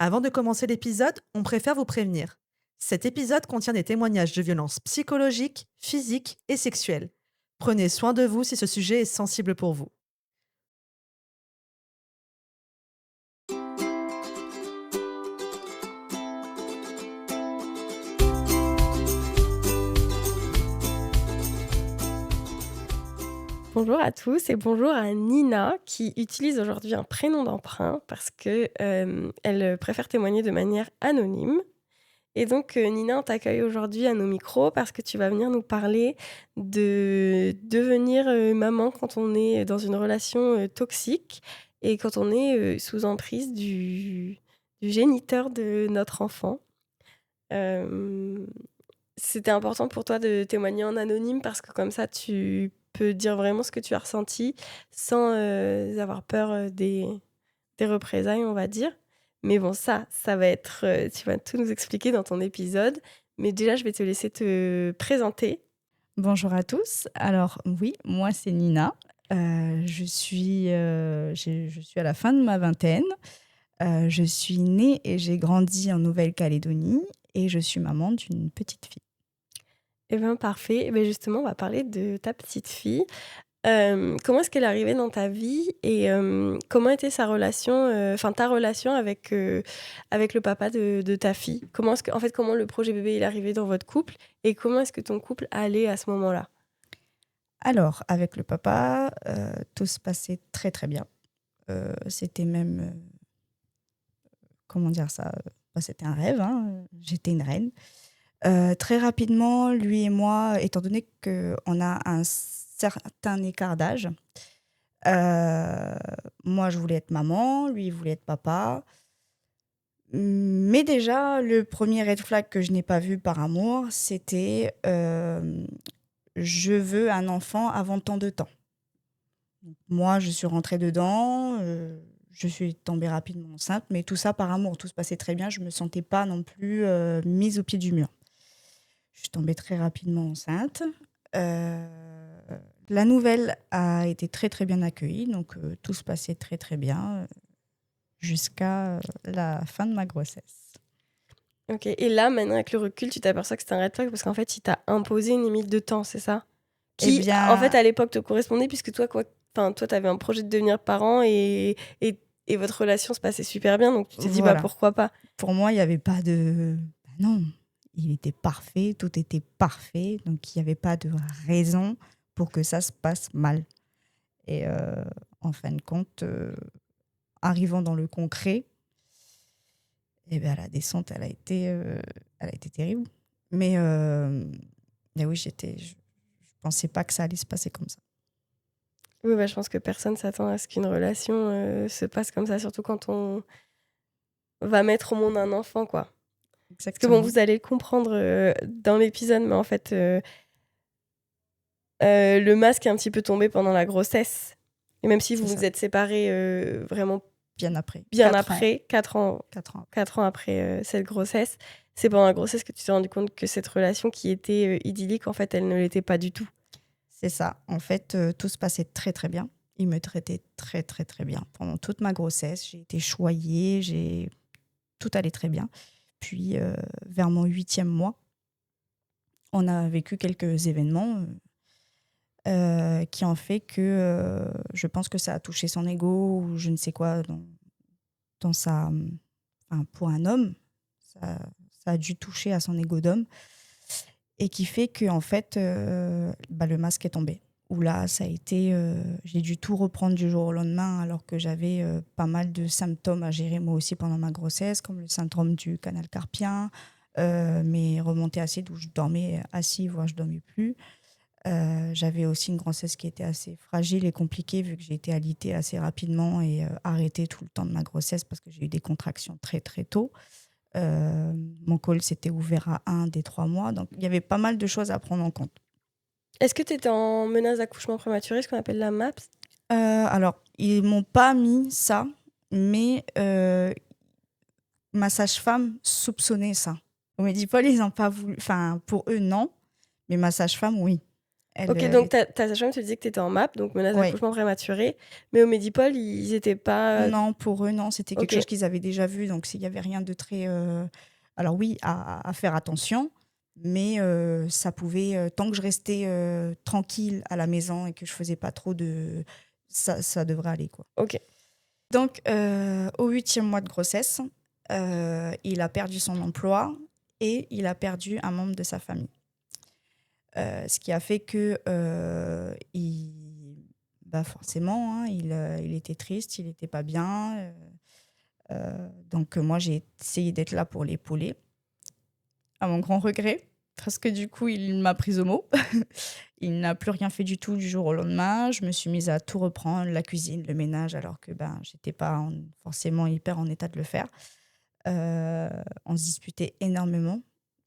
Avant de commencer l'épisode, on préfère vous prévenir. Cet épisode contient des témoignages de violences psychologiques, physiques et sexuelles. Prenez soin de vous si ce sujet est sensible pour vous. Bonjour à tous et bonjour à Nina qui utilise aujourd'hui un prénom d'emprunt parce que, elle préfère témoigner de manière anonyme et donc, Nina, on t'accueille aujourd'hui à nos micros parce que tu vas venir nous parler de devenir, maman quand on est dans une relation, toxique et quand on est, sous emprise du géniteur de notre enfant. Hem C'était important pour toi de témoigner en anonyme parce que comme ça, tu peux dire vraiment ce que tu as ressenti sans, avoir peur, des représailles, on va dire. Mais bon, ça va être, tu vas tout nous expliquer dans ton épisode. Mais déjà, je vais te laisser te présenter. Bonjour à tous. Alors oui, moi c'est Nina. Je suis à la fin de ma vingtaine. Je suis née et j'ai grandi en Nouvelle-Calédonie et je suis maman d'une petite fille. Eh ben, parfait. Eh beh, justement, on va parler de ta petite fille. Comment est-ce qu'elle est arrivée dans ta vie et comment était sa relation, enfin ta relation avec le papa de ta fille? Comment est-ce que en fait, comment le projet bébé il est arrivé dans votre couple et comment est-ce que ton couple allait à ce moment-là? Alors avec le papa, tout se passait très très bien. C'était même, comment dire ça? C'était un rêve, hein, j'étais une reine. Très rapidement, lui et moi, étant donné qu'on a un certain écart d'âge, Heu, moi, je voulais être maman, lui, il voulait être papa. Mais déjà, le premier red flag que je n'ai pas vu par amour, c'était, «Je veux un enfant avant tant de temps». Moi, je suis rentrée dedans, je suis tombée rapidement enceinte, mais tout ça par amour. Tout se passait très bien, je me sentais pas non plus, mise au pied du mur. Je suis tombée très rapidement enceinte. Heu, la nouvelle a été très, très bien accueillie, donc tout se passait très, très bien, jusqu'à, la fin de ma grossesse. OK et là, maintenant avec le recul, tu t'aperçois que c'était un red flag parce qu'en fait, il t'a imposé une limite de temps, c'est ça? Eh Qui, en fait, bien, à l'époque te correspondait puisque toi quoi enfin toi, tu avais un projet de devenir parent et votre relation se passait super bien donc tu t'es dit: «Bah, voilà, pourquoi pas?» pour moi, il y avait pas de bah, non, il était parfait, tout était parfait, donc il y avait pas de raison pour que ça se passe mal et en fin de compte, arrivant dans le concret, et ben la descente, elle a été terrible. Mais, mais oui, je pensais pas que ça allait se passer comme ça. Oui, bah, je pense que personne s'attend à ce qu'une relation, se passe comme ça, surtout quand on va mettre au monde un enfant, quoi. Parce que bon, Exactement. vous allez le comprendre, dans l'épisode, mais en fait, le masque est un petit peu tombé pendant la grossesse et même si vous C'est vous ça, êtes séparés, vraiment bien après. bien 4 ans, après, 4 ans. 4 ans après, cette grossesse, c'est pendant la grossesse que tu t'es rendu compte que cette relation qui était, idyllique, en fait, elle ne l'était pas du tout. C'est ça. En fait, tout se passait très, très bien. Il me traitait très, très, très bien. Pendant toute ma grossesse, j'ai été choyée, tout allait très bien. Puis, vers mon 8e mois, on a vécu quelques événements, qui ont fait que, je pense que ça a touché son ego ou je ne sais quoi dans sa, enfin, pour un homme, ça ça a dû toucher à son ego d'homme et qui fait que en fait, bah, le masque est tombé. Où là, ça a été, j'ai dû tout reprendre du jour au lendemain alors que j'avais, pas mal de symptômes à gérer moi aussi pendant ma grossesse, comme le syndrome du canal carpien, mes remontées acides où je dormais assis, voire je dormais plus. J'avais aussi une grossesse qui était assez fragile et compliquée vu que j'ai été alitée assez rapidement et arrêtée tout le temps de ma grossesse parce que j'ai eu des contractions très, très tôt. Mon col s'était ouvert à 1 des 3 mois, donc il y avait pas mal de choses à prendre en compte. Est-ce que tu étais en menace d'accouchement prématuré, ce qu'on appelle la MAPS? Alors, ils m'ont pas mis ça, mais ma sage-femme soupçonnait ça. On me dit: «Paul, ils ont pas voulu», enfin, pour eux, non, mais ma sage-femme, oui. Ok, donc ta sage-femme te disait que tu étais en MAP, donc menace Oui. d'accouchement prématuré, mais au Medipol, ils étaient pas... Non, pour eux, non, c'était quelque Ok. chose qu'ils avaient déjà vu, donc s'il y avait rien de très... Alors oui, à faire attention, mais ça pouvait, tant que je restais tranquille à la maison et que je faisais pas trop de... Ça devrait aller, quoi. Ok. Donc, au 8e mois de grossesse, il a perdu son emploi et il a perdu un membre de sa famille. Ce qui a fait que forcément, hein, il était triste, il n'était pas bien. Donc, moi, j'ai essayé d'être là pour l'épauler, à mon grand regret, parce que du coup, il m'a prise au mot. Il n'a plus rien fait du tout du jour au lendemain. Je me suis mise à tout reprendre, la cuisine, le ménage, alors que je n'étais pas forcément hyper en état de le faire. On se disputait énormément,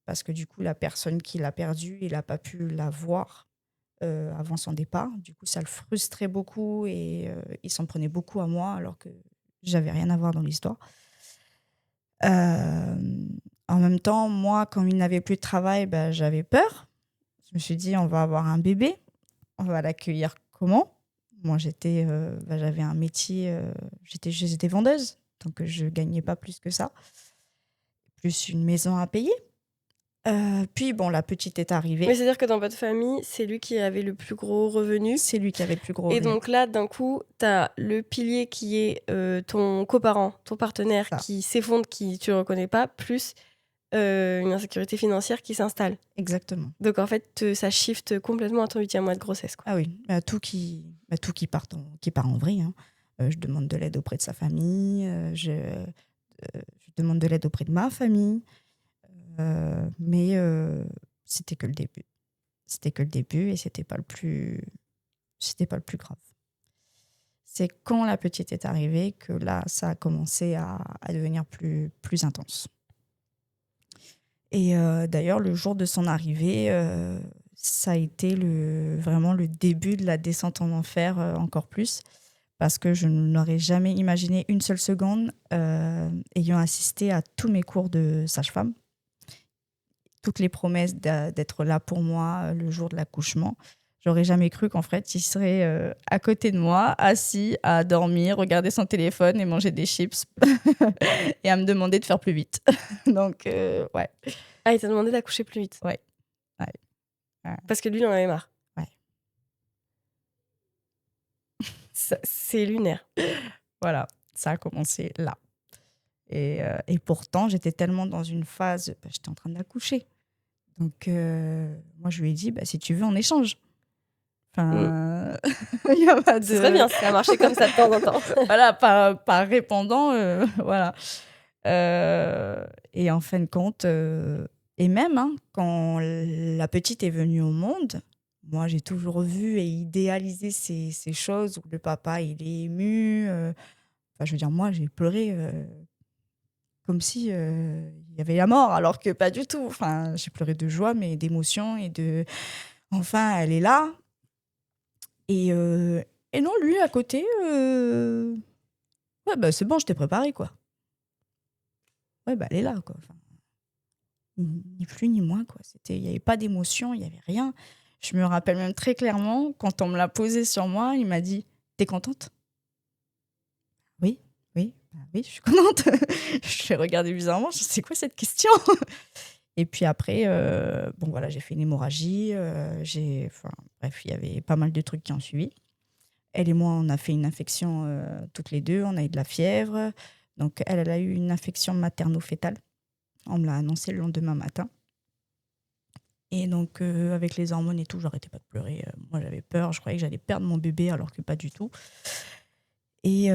parce que du coup, la personne qui l'a perdue, il n'a pas pu la voir avant son départ. Du coup, ça le frustrait beaucoup et il s'en prenait beaucoup à moi, alors que j'avais rien à voir dans l'histoire. En même temps, moi, quand il n'avait plus de travail, j'avais peur. Je me suis dit, on va avoir un bébé, on va l'accueillir comment? Moi, j'avais un métier, j'étais vendeuse, donc je ne gagnais pas plus que ça, plus une maison à payer. Puis, bon, la petite est Mais arrivée. c'est-à-dire que dans votre famille, c'est lui qui avait le plus gros revenu. C'est lui qui avait le plus gros Et revenu. donc là, d'un coup, tu as le pilier qui est ton coparent, ton partenaire Ça. qui s'effondre, qui tu ne reconnais pas, plus une insécurité financière qui s'installe. Exactement. Donc en fait, ça shift complètement à ton 8e mois de grossesse, quoi. Ah oui, tout qui part en vrille, hein. Je demande de l'aide auprès de sa famille, je demande de l'aide auprès de ma famille, mais c'était que le début. C'était que le début et c'était pas le plus grave. C'est quand la petite est arrivée que là, ça a commencé à devenir plus intense. Et d'ailleurs, le jour de son arrivée, ça a été vraiment le début de la descente en enfer encore plus, parce que je n'aurais jamais imaginé une seule seconde, ayant assisté à tous mes cours de sage-femme, toutes les promesses d'être là pour moi le jour de l'accouchement. J'aurais jamais cru qu'en fait, il serait à côté de moi, assis à dormir, regarder son téléphone et manger des chips et à me demander de faire plus vite. Donc, ouais. Ah, il t'a demandé d'accoucher plus vite. Ouais. Parce que lui, il en avait marre. Ouais. C'est lunaire. Voilà, ça a commencé là. Et pourtant, j'étais tellement dans une phase, j'étais en train d'accoucher. Donc, moi, je lui ai dit, si tu veux, on échange. Enfin, il y a pas de... Ce serait bien si ça marchait comme ça de temps en temps. Voilà, par répondant, voilà. Et en fin de compte, et même quand la petite est venue au monde, moi, j'ai toujours vu et idéalisé ces choses où le papa, il est ému. Je veux dire, moi, j'ai pleuré comme si il y avait la mort, alors que pas du tout. Enfin, j'ai pleuré de joie, mais d'émotion et de... Enfin, elle est là. Et non, lui, à côté, ouais, c'est bon, je t'ai préparé, quoi. Ouais, elle est là, quoi. Enfin, ni plus ni moins, quoi. Il n'y avait pas d'émotion, il n'y avait rien. Je me rappelle même très clairement, quand on me l'a posé sur moi, il m'a dit « T'es contente ?» Oui, oui, oui, je suis contente. Je l'ai regardé bizarrement, je dis « C'est quoi cette question ?» Et puis après, voilà, j'ai fait une hémorragie. Bref, il y avait pas mal de trucs qui ont suivi. Elle et moi, on a fait une infection toutes les deux. On a eu de la fièvre. Donc, elle a eu une infection materno-fétale. On me l'a annoncé le lendemain matin. Et donc, avec les hormones et tout, j'arrêtais pas de pleurer. Moi, j'avais peur. Je croyais que j'allais perdre mon bébé, alors que pas du tout. Et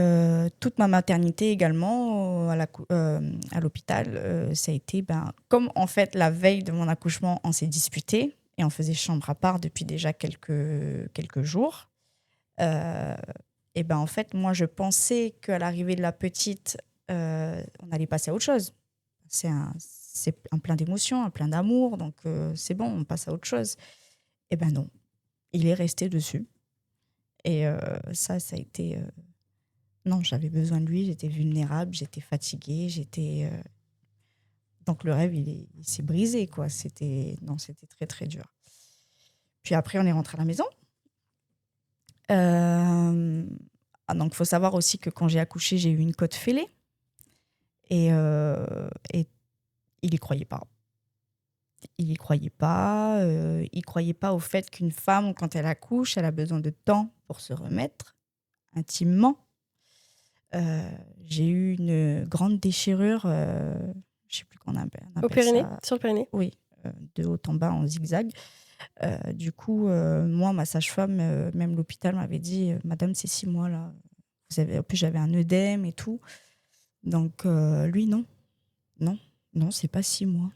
toute ma maternité également, à l'hôpital, ça a été... comme, en fait, la veille de mon accouchement, on s'est disputé et on faisait chambre à part depuis déjà quelques jours. Et en fait, moi, je pensais qu'à l'arrivée de la petite, on allait passer à autre chose. C'est un plein d'émotions, un plein d'amour, donc c'est bon, on passe à autre chose. Et non, il est resté dessus. Et ça a été... Non, j'avais besoin de lui, j'étais vulnérable, j'étais fatiguée, donc le rêve, il s'est brisé, quoi. C'était très, très dur. Puis après, on est rentré à la maison. Euh, donc, il faut savoir aussi que quand j'ai accouché, j'ai eu une côte fêlée. Et il y croyait pas. Il y croyait pas. Il croyait pas au fait qu'une femme, quand elle accouche, elle a besoin de temps pour se remettre intimement. J'ai eu une grande déchirure, je sais plus qu'on appelle Au périnée, ça. sur le périnée. Oui, de haut en bas en zigzag. Du coup, moi, ma sage-femme, même l'hôpital m'avait dit, Madame, c'est 6 mois là. En plus, j'avais un œdème et tout. Donc, lui, non. Non, c'est pas 6 mois.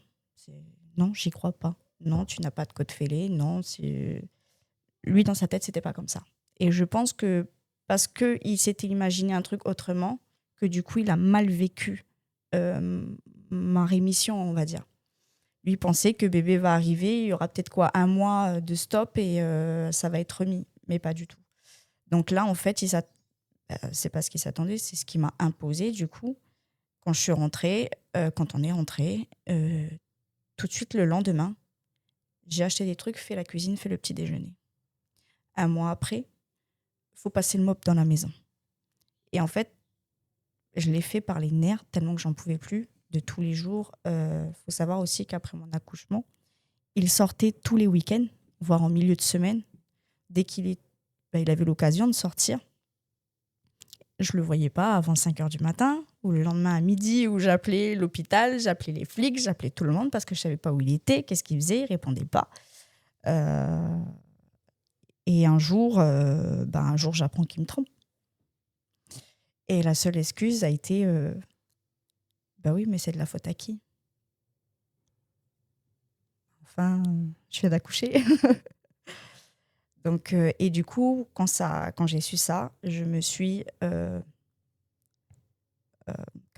Non, j'y crois pas. Non, tu n'as pas de côte fêlée. Non, lui, dans sa tête, c'était pas comme ça. Et je pense que parce qu'il s'était imaginé un truc autrement, que du coup, il a mal vécu ma rémission, on va dire. Lui pensait que bébé va arriver, il y aura peut-être 1 mois de stop et ça va être remis. Mais pas du tout. Donc là, en fait, c'est pas ce qu'il s'attendait, c'est ce qui m'a imposé, du coup. Quand je suis rentrée, quand on est rentré, tout de suite le lendemain, j'ai acheté des trucs, fait la cuisine, fait le petit déjeuner. 1 mois après, il faut passer le mop dans la maison. Et en fait, je l'ai fait par les nerfs, tellement que j'en pouvais plus, de tous les jours. Faut savoir aussi qu'après mon accouchement, il sortait tous les week-ends, voire en milieu de semaine. Dès il avait l'occasion de sortir, je ne le voyais pas avant 5h du matin, ou le lendemain à midi, où j'appelais l'hôpital, j'appelais les flics, j'appelais tout le monde parce que je ne savais pas où il était, qu'est-ce qu'il faisait, il ne répondait pas. Et un jour, j'apprends qu'il me trompe. Et la seule excuse a été oui, mais c'est de la faute à qui? Enfin, je viens d'accoucher. Donc, et du coup, quand j'ai su ça, je me suis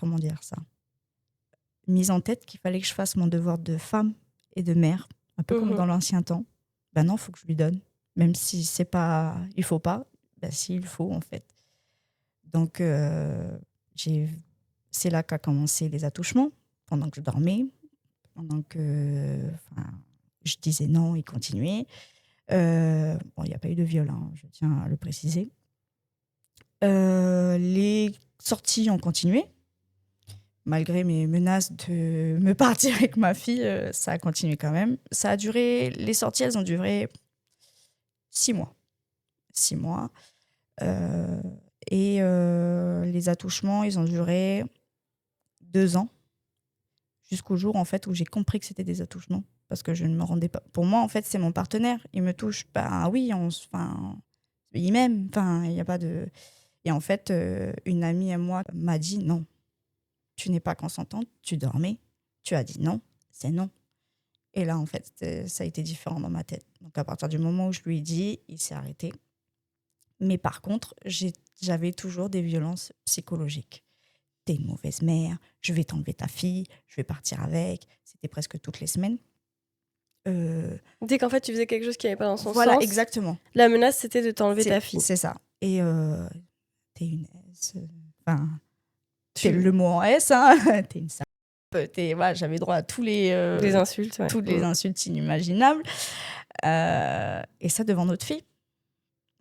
comment dire ça, mise en tête qu'il fallait que je fasse mon devoir de femme et de mère, un peu comme dans l'ancien temps. Ben non, il faut que je lui donne. Même si c'est pas, il faut pas, ben si, il faut en fait. Donc, c'est là qu'a commencé les attouchements, pendant que je dormais, pendant que je disais non, il continuait. Bon, il n'y a pas eu de viol, hein, je tiens à le préciser. Les sorties ont continué. Malgré mes menaces de me partir avec ma fille, ça a continué quand même. Ça a duré, les sorties, elles ont duré 6 mois. 6 mois. Et les attouchements, ils ont duré 2 ans. Jusqu'au jour, en fait, où j'ai compris que c'était des attouchements. Parce que je ne me rendais pas... Pour moi, en fait, c'est mon partenaire. Il me touche. Ben oui, il m'aime. Enfin, il n'y a pas de... Et en fait, une amie à moi m'a dit non. Tu n'es pas consentante, tu dormais, tu as dit non, c'est non. Et là, en fait, ça a été différent dans ma tête. Donc, à partir du moment où je lui ai dit, il s'est arrêté. Mais par contre, j'avais toujours des violences psychologiques. T'es une mauvaise mère, je vais t'enlever ta fille, je vais partir avec. C'était presque toutes les semaines. Dès qu'en fait, tu faisais quelque chose qui n'allait pas dans son voilà, sens, exactement. La menace, c'était de t'enlever ta fille. C'est ça. Et t'es une S. C'est le mot en S, hein. T'es une salope. Voilà, j'avais droit à tous les insultes, toutes les insultes inimaginables. Et ça devant notre fille.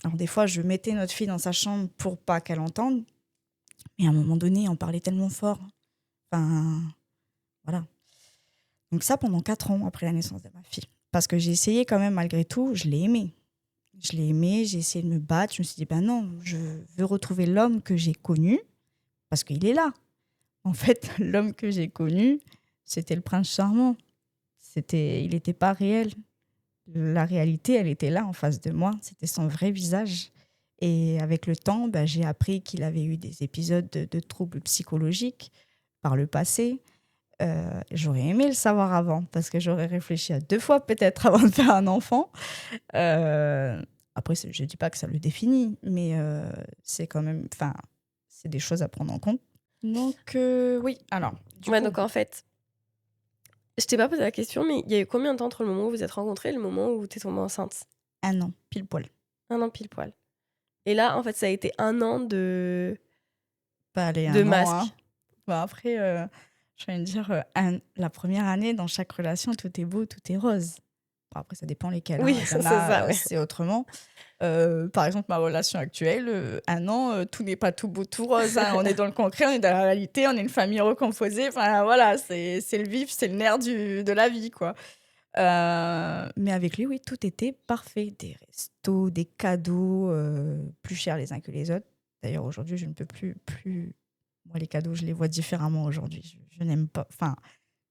Alors des fois, je mettais notre fille dans sa chambre pour pas qu'elle entende. Mais à un moment donné, on parlait tellement fort. Enfin, voilà. Donc ça, pendant 4 ans après la naissance de ma fille. Parce que j'ai essayé quand même, malgré tout, je l'ai aimé. Je l'ai aimé, j'ai essayé de me battre. Je me suis dit, ben non, je veux retrouver l'homme que j'ai connu. Parce qu'il est là. En fait, l'homme que j'ai connu, c'était le prince charmant. Il n'était pas réel. La réalité, elle était là en face de moi. C'était son vrai visage. Et avec le temps, j'ai appris qu'il avait eu des épisodes de troubles psychologiques par le passé. J'aurais aimé le savoir avant, parce que j'aurais réfléchi à 2 fois peut-être avant de faire un enfant. Après, je ne dis pas que ça le définit, mais c'est quand même... c'est des choses à prendre en compte. Donc, oui, alors... Donc en fait, je t'ai pas posé la question, mais il y a eu combien de temps entre le moment où vous êtes rencontrés et le moment où tu es tombée enceinte? 1 an, pile poil. 1 an pile poil. Et là, en fait, ça a été 1 an de masque. An, hein. Après, je vais dire, la première année, dans chaque relation, tout est beau, tout est rose. Après, ça dépend lesquels. Oui, Il y c'est en ça, a, ouais. c'est autrement. Par exemple, ma relation actuelle, 1 an, tout n'est pas tout beau, tout rose, hein. On est dans le concret, on est dans la réalité, on est une famille recomposée. Enfin, voilà, c'est le vif, c'est le nerf de la vie, quoi. Mais avec lui, oui, tout était parfait. Des restos, des cadeaux, plus chers les uns que les autres. D'ailleurs, aujourd'hui, je ne peux plus. Moi, les cadeaux, je les vois différemment aujourd'hui. Je n'aime pas. Enfin,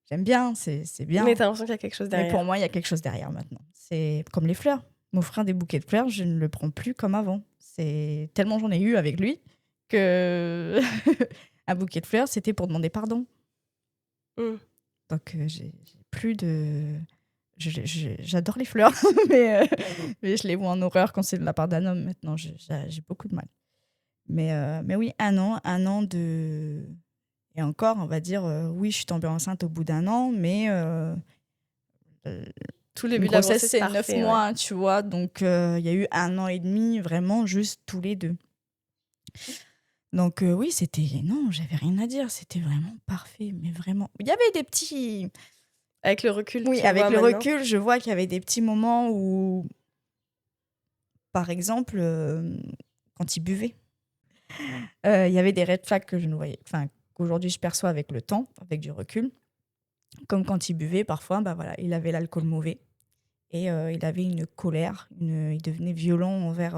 j'aime bien, c'est Mais bien. t'as l'impression qu'il y a quelque chose Mais pour derrière. moi, il y a quelque chose derrière maintenant. C'est comme les fleurs. M'offrir des bouquets de fleurs, je ne le prends plus comme avant. C'est tellement j'en ai eu avec lui que un bouquet de fleurs, c'était pour demander pardon. Mm. Donc, j'ai plus de. J'adore les fleurs, mais je les vois en horreur quand c'est de la part d'un homme. Maintenant, j'ai beaucoup de mal. Mais oui, 1 an de. Et encore, on va dire, oui, je suis tombée enceinte au bout d'1 an, mais Tout le une début de la grossesse, grossesse, c'est 9 parfait, ouais. mois, tu vois. Donc, il y a eu 1 an et demi, vraiment, juste tous les deux. Donc, oui, c'était. Non, j'avais rien à dire. C'était vraiment parfait, mais vraiment. Il y avait des petits. Avec le recul, Oui, tu avec vois le maintenant. recul, je vois qu'il y avait des petits moments où, par exemple, quand il buvait, il y avait des red flags que je ne voyais. Enfin, qu'aujourd'hui, je perçois avec le temps, avec du recul. Comme quand il buvait, parfois, bah voilà, il avait l'alcool mauvais. Et il avait une colère, il devenait violent envers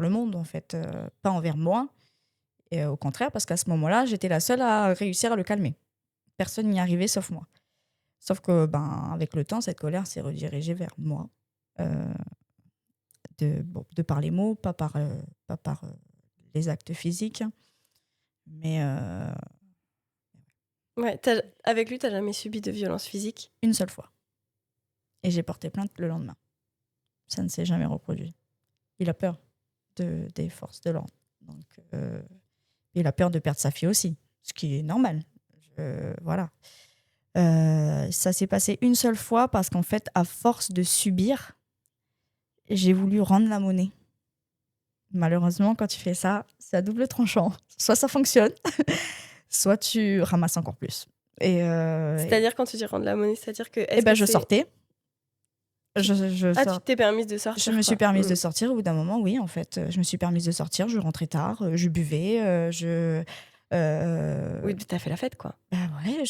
le monde, en fait, pas envers moi. Et au contraire, parce qu'à ce moment-là, j'étais la seule à réussir à le calmer. Personne n'y arrivait sauf moi. Sauf que, avec le temps, cette colère s'est redirigée vers moi, euh, de par les mots, pas par les actes physiques. Mais Ouais, avec lui, t'as jamais subi de violence physique? une seule fois. Et j'ai porté plainte le lendemain. Ça ne s'est jamais reproduit. Il a peur des forces de l'ordre. Donc, il a peur de perdre sa fille aussi, ce qui est normal. Voilà. Ça s'est passé une seule fois parce qu'en fait, à force de subir, j'ai voulu rendre la monnaie. Malheureusement, quand tu fais ça, c'est à double tranchant. Soit ça fonctionne, soit tu ramasses encore plus. C'est-à-dire, quand tu dis rendre la monnaie, c'est-à-dire que. Je sortais. Je Ah, sors- tu t'es permise de sortir. Je me suis quoi. permise de sortir au bout d'un moment, oui, en fait. Je me suis permise de sortir, je rentrais tard, je buvais, Oui, t'as fait la fête, quoi. Bah ouais,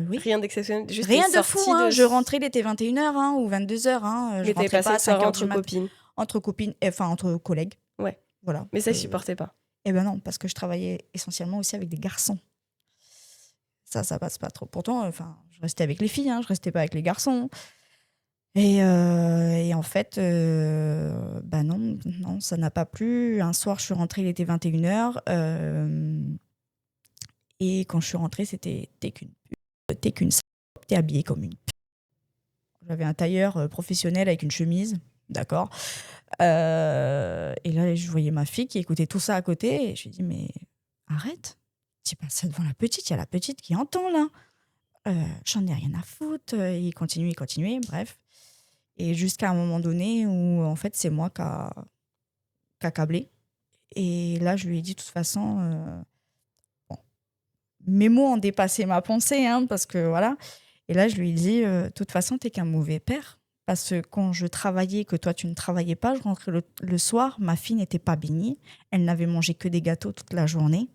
oui. Rien d'exceptionnel. Juste Rien t'es de fou, sortie hein. Je rentrais, il était 21h ou 22h. Je Mais t'avais rentrais passé pas à le soir 5h entre du mat. copines. Entre copines, enfin entre collègues. Ouais. Voilà. Mais ça, ils supportaient pas. Eh ben non, parce que je travaillais essentiellement aussi avec des garçons. Ça passe pas trop. Pourtant, je restais avec les filles, hein, je restais pas avec les garçons. Et en fait, non, ça n'a pas plu. Un soir, je suis rentrée, il était 21h. Et quand je suis rentrée, c'était t'es qu'une salope, t'es habillée comme une. J'avais un tailleur professionnel avec une chemise, d'accord. Et là, je voyais ma fille qui écoutait tout ça à côté. Et je lui dis, mais arrête, dis pas ça devant la petite, il y a la petite qui entend là. J'en ai rien à foutre. Il continuait, bref. Et jusqu'à un moment donné où, en fait, c'est moi qui a câblé. Et là, je lui ai dit, de toute façon, bon, mes mots ont dépassé ma pensée, hein, parce que voilà. Et là, je lui ai dit, de toute façon, t'es qu'un mauvais père. Parce que quand je travaillais, que toi, tu ne travaillais pas, je rentrais le soir, ma fille n'était pas baignée. Elle n'avait mangé que des gâteaux toute la journée.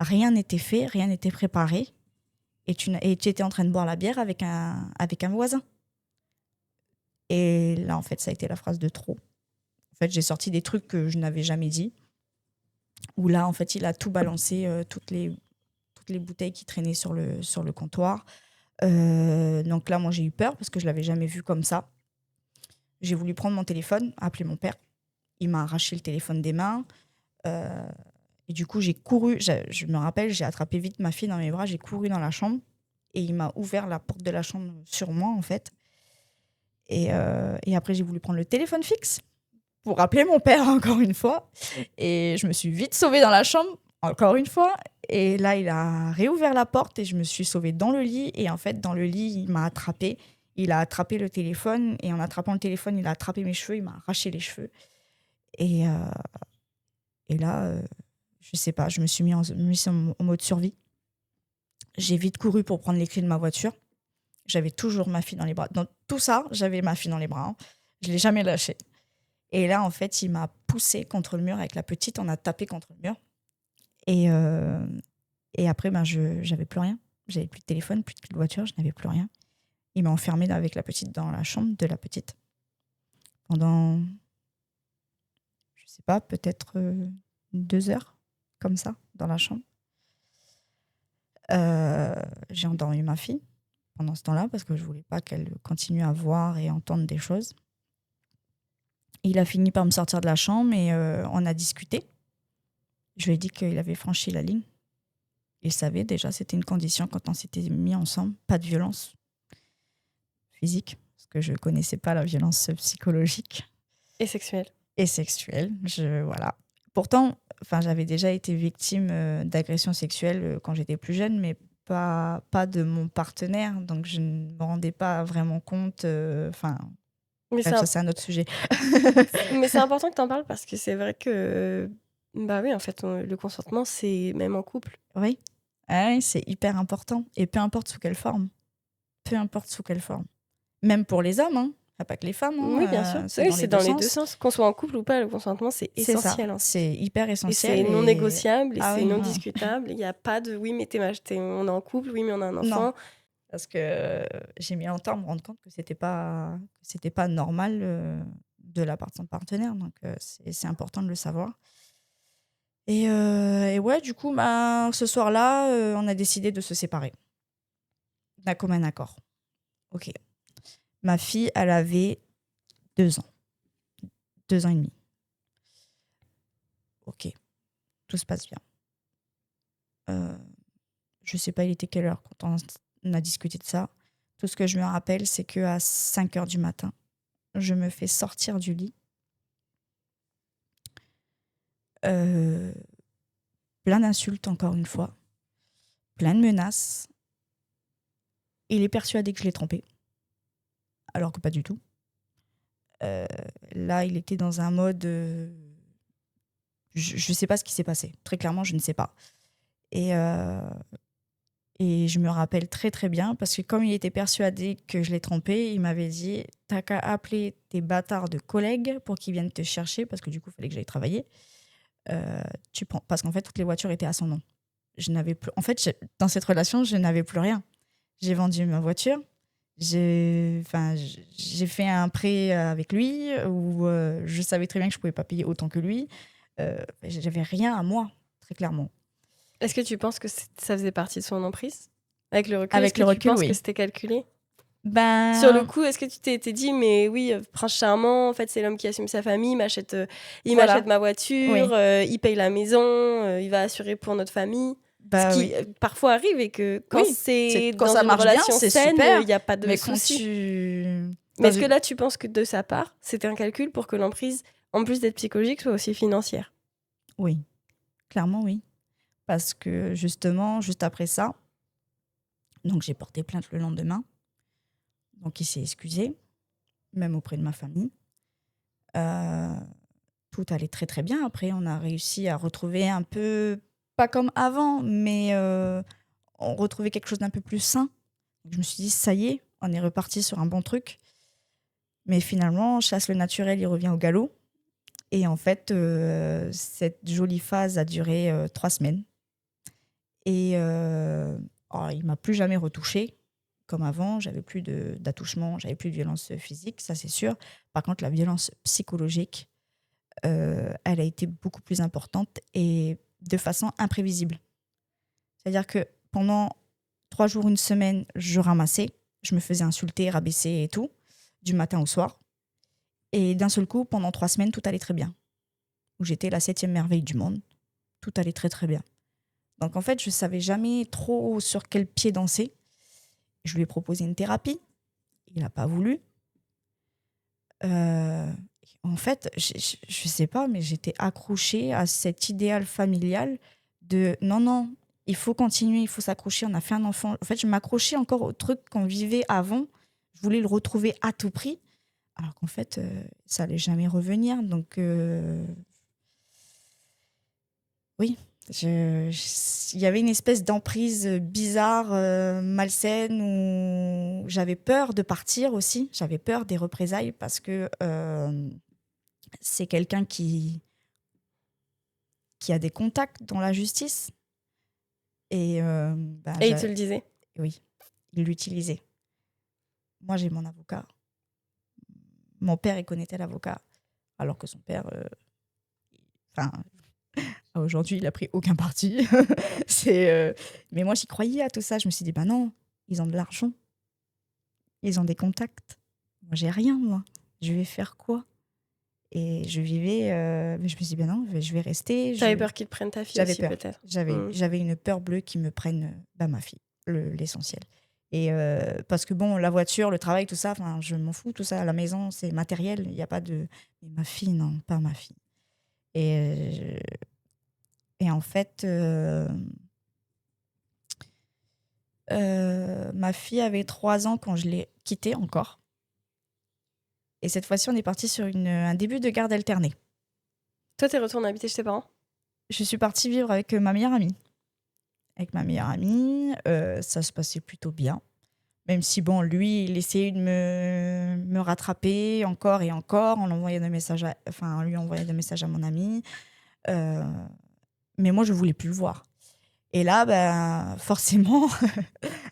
Rien n'était fait, rien n'était préparé. Et tu étais en train de boire la bière avec un voisin. Et là, en fait, ça a été la phrase de trop. En fait, j'ai sorti des trucs que je n'avais jamais dit. Où là, en fait, il a tout balancé, toutes les bouteilles qui traînaient sur le comptoir. Donc là, moi, j'ai eu peur parce que je ne l'avais jamais vu comme ça. J'ai voulu prendre mon téléphone, appeler mon père. Il m'a arraché le téléphone des mains. Et du coup, j'ai couru. Je me rappelle, j'ai attrapé vite ma fille dans mes bras. J'ai couru dans la chambre. Et il m'a ouvert la porte de la chambre sur moi, en fait. Et après, j'ai voulu prendre le téléphone fixe pour appeler mon père encore une fois. Et je me suis vite sauvée dans la chambre, encore une fois. Et là, il a réouvert la porte et je me suis sauvée dans le lit. Et en fait, dans le lit, il m'a attrapée. Il a attrapé le téléphone. Et en attrapant le téléphone, il a attrapé mes cheveux. Il m'a arraché les cheveux. Et là, je sais pas, je me suis mis en mode survie. J'ai vite couru pour prendre les clés de ma voiture. J'avais toujours ma fille dans les bras. Dans tout ça, j'avais ma fille dans les bras. Hein. Je ne l'ai jamais lâchée. Et là, en fait, il m'a poussée contre le mur avec la petite. On a tapé contre le mur. Et après, j'avais plus rien. J'avais plus de téléphone, plus de clé de voiture, je n'avais plus rien. Il m'a enfermée avec la petite dans la chambre de la petite. Pendant, je sais pas, peut-être 2 heures, comme ça, dans la chambre. J'ai endormi ma fille pendant ce temps-là parce que je voulais pas qu'elle continue à voir et entendre des choses. Il a fini par me sortir de la chambre et on a discuté. Je lui ai dit qu'il avait franchi la ligne. Il savait déjà, c'était une condition quand on s'était mis ensemble, pas de violence physique, parce que je connaissais pas la violence psychologique. Et sexuelle. Et sexuelle, voilà. Pourtant, j'avais déjà été victime d'agressions sexuelles quand j'étais plus jeune, mais pas de mon partenaire, donc je ne me rendais pas vraiment compte. Mais ça, c'est un autre sujet. Mais c'est important que tu en parles parce que c'est vrai que, bah oui, en fait, le consentement, c'est même en couple. Oui, c'est hyper important. Et peu importe sous quelle forme. Peu importe sous quelle forme. Même pour les hommes, hein. Pas que les femmes. Hein. Oui, bien sûr. C'est dans les deux sens. Qu'on soit en couple ou pas, le consentement, c'est essentiel. Hein. C'est hyper essentiel. Et c'est non négociable et c'est non discutable. Il n'y a pas de oui, mais on est en couple, oui, mais on a un enfant. Non. Parce que j'ai mis longtemps à me rendre compte que c'était pas normal de la part de son partenaire. Donc, c'est important de le savoir. Et ouais, du coup, ce soir-là, on a décidé de se séparer. D'un commun accord. Ok. Ma fille, elle avait 2 ans. 2 ans et demi. Ok. Tout se passe bien. Je sais pas, il était quelle heure quand on a discuté de ça. Tout ce que je me rappelle, c'est qu'à 5 heures du matin, je me fais sortir du lit. Plein d'insultes, encore une fois. Plein de menaces. Il est persuadé que je l'ai trompé. Alors que pas du tout. Là, il était dans un mode... je ne sais pas ce qui s'est passé. Très clairement, je ne sais pas. Et je me rappelle très très bien, parce que comme il était persuadé que je l'ai trompé, il m'avait dit « T'as qu'à appeler tes bâtards de collègues pour qu'ils viennent te chercher, parce que du coup, il fallait que j'aille travailler. Parce qu'en fait, toutes les voitures étaient à son nom. Je n'avais plus... En fait, dans cette relation, je n'avais plus rien. J'ai vendu ma voiture. J'ai fait un prêt avec lui où je savais très bien que je ne pouvais pas payer autant que lui. J'avais rien à moi, très clairement. Est-ce que tu penses que ça faisait partie de son emprise? Avec le recul, tu penses que c'était calculé? Sur le coup, est-ce que tu t'es dit, mais oui, prince charmant, en fait, c'est l'homme qui assume sa famille, il m'achète ma voiture, il paye la maison, il va assurer pour notre famille? Ce qui parfois arrive et que quand dans ça une marche relation bien, saine, il n'y a pas de souci. Mais est-ce que là, tu penses que de sa part, c'était un calcul pour que l'emprise, en plus d'être psychologique, soit aussi financière? Oui, clairement oui. Parce que justement, juste après ça, donc j'ai porté plainte le lendemain. Donc il s'est excusé, même auprès de ma famille. Tout allait très très bien. Après, on a réussi à retrouver un peu, pas comme avant, mais on retrouvait quelque chose d'un peu plus sain. Donc, je me suis dit, ça y est, on est reparti sur un bon truc. Mais finalement, chasse le naturel, il revient au galop. Et en fait, cette jolie phase a duré 3 semaines. Et il ne m'a plus jamais retouchée comme avant. J'avais plus d'attouchement, j'avais plus de violence physique, ça c'est sûr. Par contre, la violence psychologique, elle a été beaucoup plus importante et de façon imprévisible. C'est-à-dire que pendant 3 jours, 1 semaine, je ramassais, je me faisais insulter, rabaisser et tout, du matin au soir. Et d'un seul coup, pendant 3 semaines, tout allait très bien. Où j'étais la 7e merveille du monde. Tout allait très très bien. Donc en fait, je ne savais jamais trop sur quel pied danser. Je lui ai proposé une thérapie. Il n'a pas voulu. En fait, je ne sais pas, mais j'étais accrochée à cet idéal familial de non, il faut continuer, il faut s'accrocher. On a fait un enfant. En fait, je m'accrochais encore au truc qu'on vivait avant. Je voulais le retrouver à tout prix. Alors qu'en fait, ça n'allait jamais revenir. Donc, oui. Il y avait une espèce d'emprise bizarre, malsaine, où Donc, j'avais peur de partir aussi. J'avais peur des représailles parce que c'est quelqu'un qui a des contacts dans la justice. Et Et il te le disait? oui, il l'utilisait. Moi, j'ai mon avocat. Mon père, il connaissait l'avocat. Alors que son père, aujourd'hui, il a pris aucun parti. Mais moi, j'y croyais à tout ça. Je me suis dit, non, ils ont de l'argent. Ils ont des contacts. Moi, j'ai rien, moi. Je vais faire quoi? Et je vivais... mais je me suis dit, non, je vais rester. T'avais peur qu'ils te prennent ta fille J'avais aussi, peur. peut-être? J'avais une peur bleue qu'ils me prennent ma fille, l'essentiel. Et parce que bon, la voiture, le travail, tout ça, je m'en fous, tout ça. À la maison, c'est matériel. Il n'y a pas de... Mais ma fille, non, pas ma fille. Et en fait, ma fille avait 3 ans quand je l'ai quittée encore. Et cette fois-ci, on est parti sur un début de garde alternée. Toi, t'es retournée habiter chez tes parents? Je suis partie vivre avec ma meilleure amie. Avec ma meilleure amie, ça se passait plutôt bien. Même si, bon, lui, il essayait de me rattraper encore et encore en envoyant des messages lui envoyait des messages à mon ami. Mais moi, je voulais plus le voir. Et là, forcément,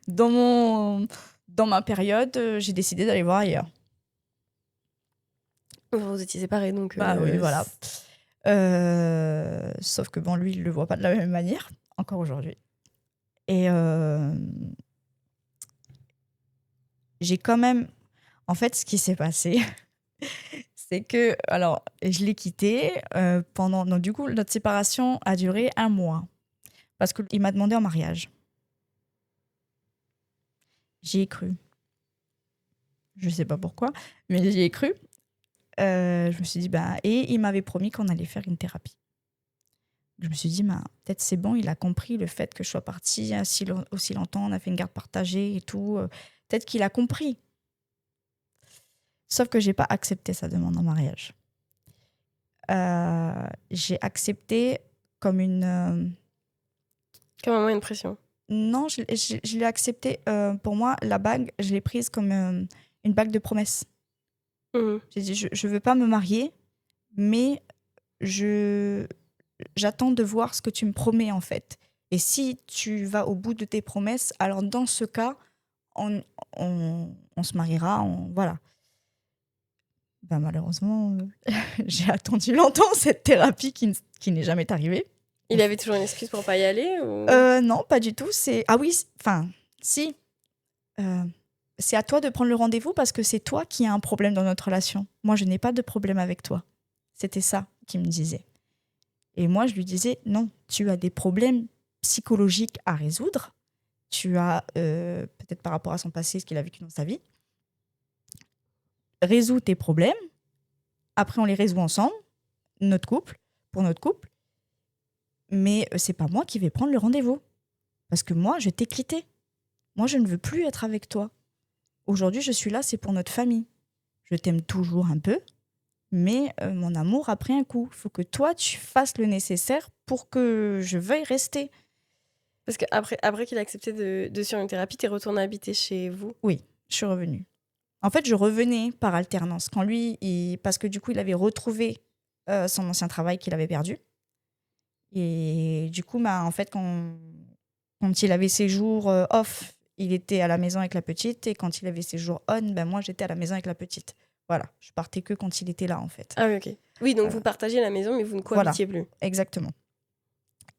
dans ma période, j'ai décidé d'aller voir ailleurs. Vous étiez séparés, donc... Oui, voilà. Sauf que, bon, lui, il le voit pas de la même manière, encore aujourd'hui. Et j'ai quand même... En fait, ce qui s'est passé, c'est que... Alors, je l'ai quitté pendant... Donc, du coup, notre séparation a duré 1 mois. Parce qu'il m'a demandé en mariage. J'y ai cru. Je sais pas pourquoi, mais j'y ai cru. Je me suis dit, et il m'avait promis qu'on allait faire une thérapie. Je me suis dit, peut-être c'est bon, il a compris le fait que je sois partie aussi longtemps, on a fait une garde partagée et tout. Peut-être qu'il a compris. Sauf que j'ai pas accepté sa demande en mariage. J'ai accepté comme une... Comme un moyen de pression. Non, je l'ai accepté. Pour moi, la bague, je l'ai prise comme une bague de promesse. J'ai dit, je veux pas me marier, mais j'attends de voir ce que tu me promets, en fait. Et si tu vas au bout de tes promesses, alors dans ce cas, on se mariera, voilà. Malheureusement, j'ai attendu longtemps cette thérapie qui n'est jamais arrivée. Il avait toujours une excuse pour pas y aller ou... Non, pas du tout. Ah oui, si. C'est à toi de prendre le rendez-vous parce que c'est toi qui as un problème dans notre relation. Moi, je n'ai pas de problème avec toi. C'était ça qu'il me disait. Et moi, je lui disais, non, tu as des problèmes psychologiques à résoudre. Tu as, peut-être par rapport à son passé, ce qu'il a vécu dans sa vie. Résous tes problèmes. Après, on les résout ensemble, pour notre couple. Mais c'est pas moi qui vais prendre le rendez-vous. Parce que moi, je t'ai quitté. Moi, je ne veux plus être avec toi. Aujourd'hui, je suis là, c'est pour notre famille. Je t'aime toujours un peu, mais mon amour a pris un coup. Il faut que toi, tu fasses le nécessaire pour que je veuille rester. Parce qu'après qu'il a accepté de suivre une thérapie, t'es retournée habiter chez vous? Oui, je suis revenue. En fait, je revenais par alternance. Quand lui, parce que du coup, il avait retrouvé son ancien travail qu'il avait perdu. Et du coup, en fait, quand il avait ses jours off, il était à la maison avec la petite. Et quand il avait ses jours on, moi, j'étais à la maison avec la petite. Voilà, je partais que quand il était là, en fait. Ah oui, ok. Oui, donc vous partagez la maison, mais vous ne cohabitiez plus. Exactement.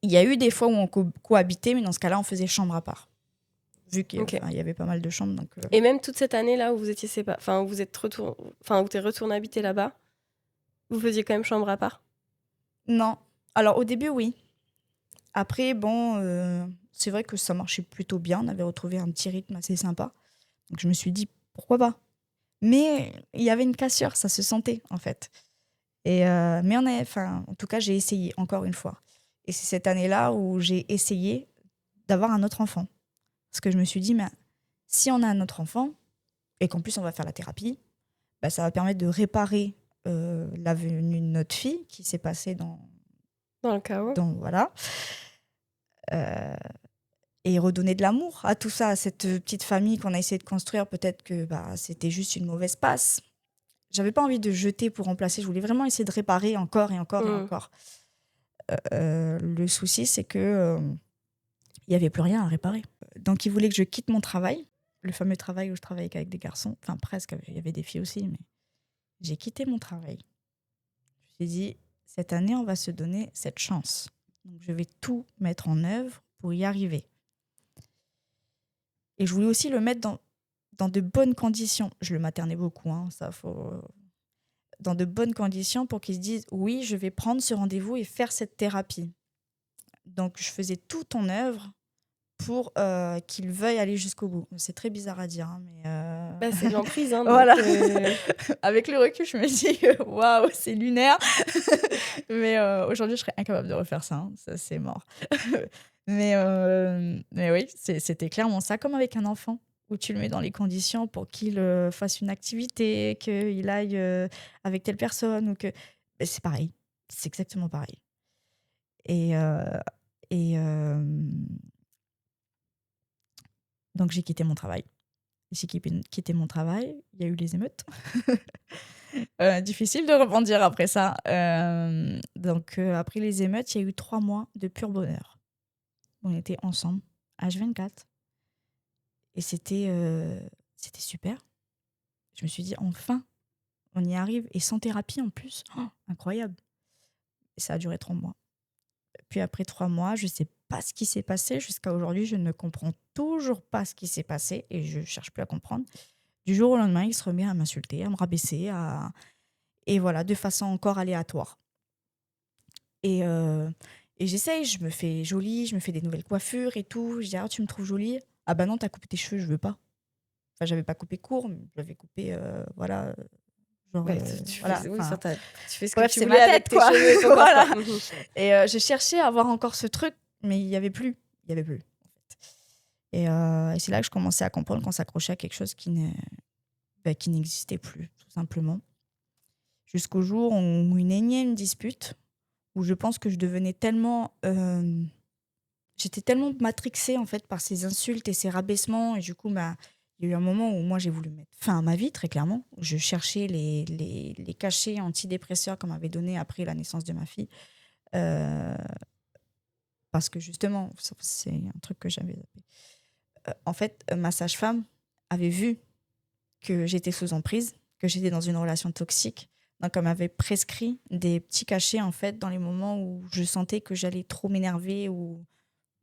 Il y a eu des fois où on cohabitait, mais dans ce cas-là, on faisait chambre à part. Vu qu'il y avait pas mal de chambres. Donc, Et même toute cette année-là où vous étiez séparés, où t'es retourné habiter là-bas, vous faisiez quand même chambre à part? Non. Alors, au début, oui. Après, c'est vrai que ça marchait plutôt bien. On avait retrouvé un petit rythme assez sympa. Donc, je me suis dit, pourquoi pas? Mais il y avait une cassure, ça se sentait, en fait. Mais en tout cas, j'ai essayé, encore une fois. Et c'est cette année-là où j'ai essayé d'avoir un autre enfant. Parce que je me suis dit, si on a un autre enfant, et qu'en plus on va faire la thérapie, ça va permettre de réparer la venue de notre fille qui s'est passée dans le chaos. Voilà. et redonner de l'amour à tout ça, à cette petite famille qu'on a essayé de construire. Peut-être que c'était juste une mauvaise passe. J'avais pas envie de jeter pour remplacer. Je voulais vraiment essayer de réparer encore et encore et encore. Le souci, c'est que il y avait plus rien à réparer. Donc, il voulait que je quitte mon travail, le fameux travail où je travaillais qu'avec des garçons. Enfin, presque. Il y avait des filles aussi, mais j'ai quitté mon travail. Je me suis dit, cette année, on va se donner cette chance. Donc, je vais tout mettre en œuvre pour y arriver. Et je voulais aussi le mettre dans de bonnes conditions. Je le maternais beaucoup, hein, ça faut... Dans de bonnes conditions pour qu'ils se disent, oui, je vais prendre ce rendez-vous et faire cette thérapie. Donc, je faisais tout en œuvre pour qu'ils veuillent aller jusqu'au bout. C'est très bizarre à dire, hein, mais... C'est de l'emprise, hein, voilà. donc, Avec le recul, je me dis, waouh, c'est lunaire. Mais aujourd'hui, je serais incapable de refaire ça. Hein. Ça, c'est mort. mais oui, c'était clairement ça, comme avec un enfant, où tu le mets dans les conditions pour qu'il fasse une activité, qu'il aille avec telle personne, ou que... c'est pareil. C'est exactement pareil. Donc, j'ai quitté mon travail. J'ai quitté mon travail. Il y a eu les émeutes. Difficile de rebondir après ça. Donc, après les émeutes, il y a eu 3 mois de pur bonheur. On était ensemble, H24. Et c'était super. Je me suis dit, enfin, on y arrive. Et sans thérapie en plus. Oh, incroyable. Et ça a duré 3 mois. Puis après 3 mois, je ne sais pas ce qui s'est passé. Jusqu'à aujourd'hui, je ne comprends toujours pas ce qui s'est passé. Et je ne cherche plus à comprendre. Du jour au lendemain, il se remet à m'insulter, à me rabaisser, et voilà, de façon encore aléatoire. Et j'essaye, je me fais jolie, je me fais des nouvelles coiffures et tout. Je dis, ah, tu me trouves jolie? Ah bah non, t'as coupé tes cheveux, je veux pas. Enfin, j'avais pas coupé court, mais j'avais coupé, voilà. Genre, tu voilà, fais, oui, enfin, tu fais ce bref, que tu c'est voulais ma avec tête, tes quoi. cheveux et ton corps. Voilà. Quoi. Et j'ai cherché à avoir encore ce truc, mais il y avait plus. Il y avait plus, en fait. Et c'est là que je commençais à comprendre qu'on s'accrochait à quelque chose qui n'existait plus, tout simplement. Jusqu'au jour où une énième dispute, où je pense que je devenais tellement... j'étais tellement matrixée, en fait, par ces insultes et ces rabaissements. Et du coup, il y a eu un moment où moi, j'ai voulu mettre fin à ma vie, très clairement. Je cherchais les cachets antidépresseurs qu'on m'avait donnés après la naissance de ma fille. Parce que justement, c'est un truc que j'avais... en fait, ma sage-femme avait vu que j'étais sous emprise, que j'étais dans une relation toxique. Donc, elle m'avait prescrit des petits cachets, en fait, dans les moments où je sentais que j'allais trop m'énerver, ou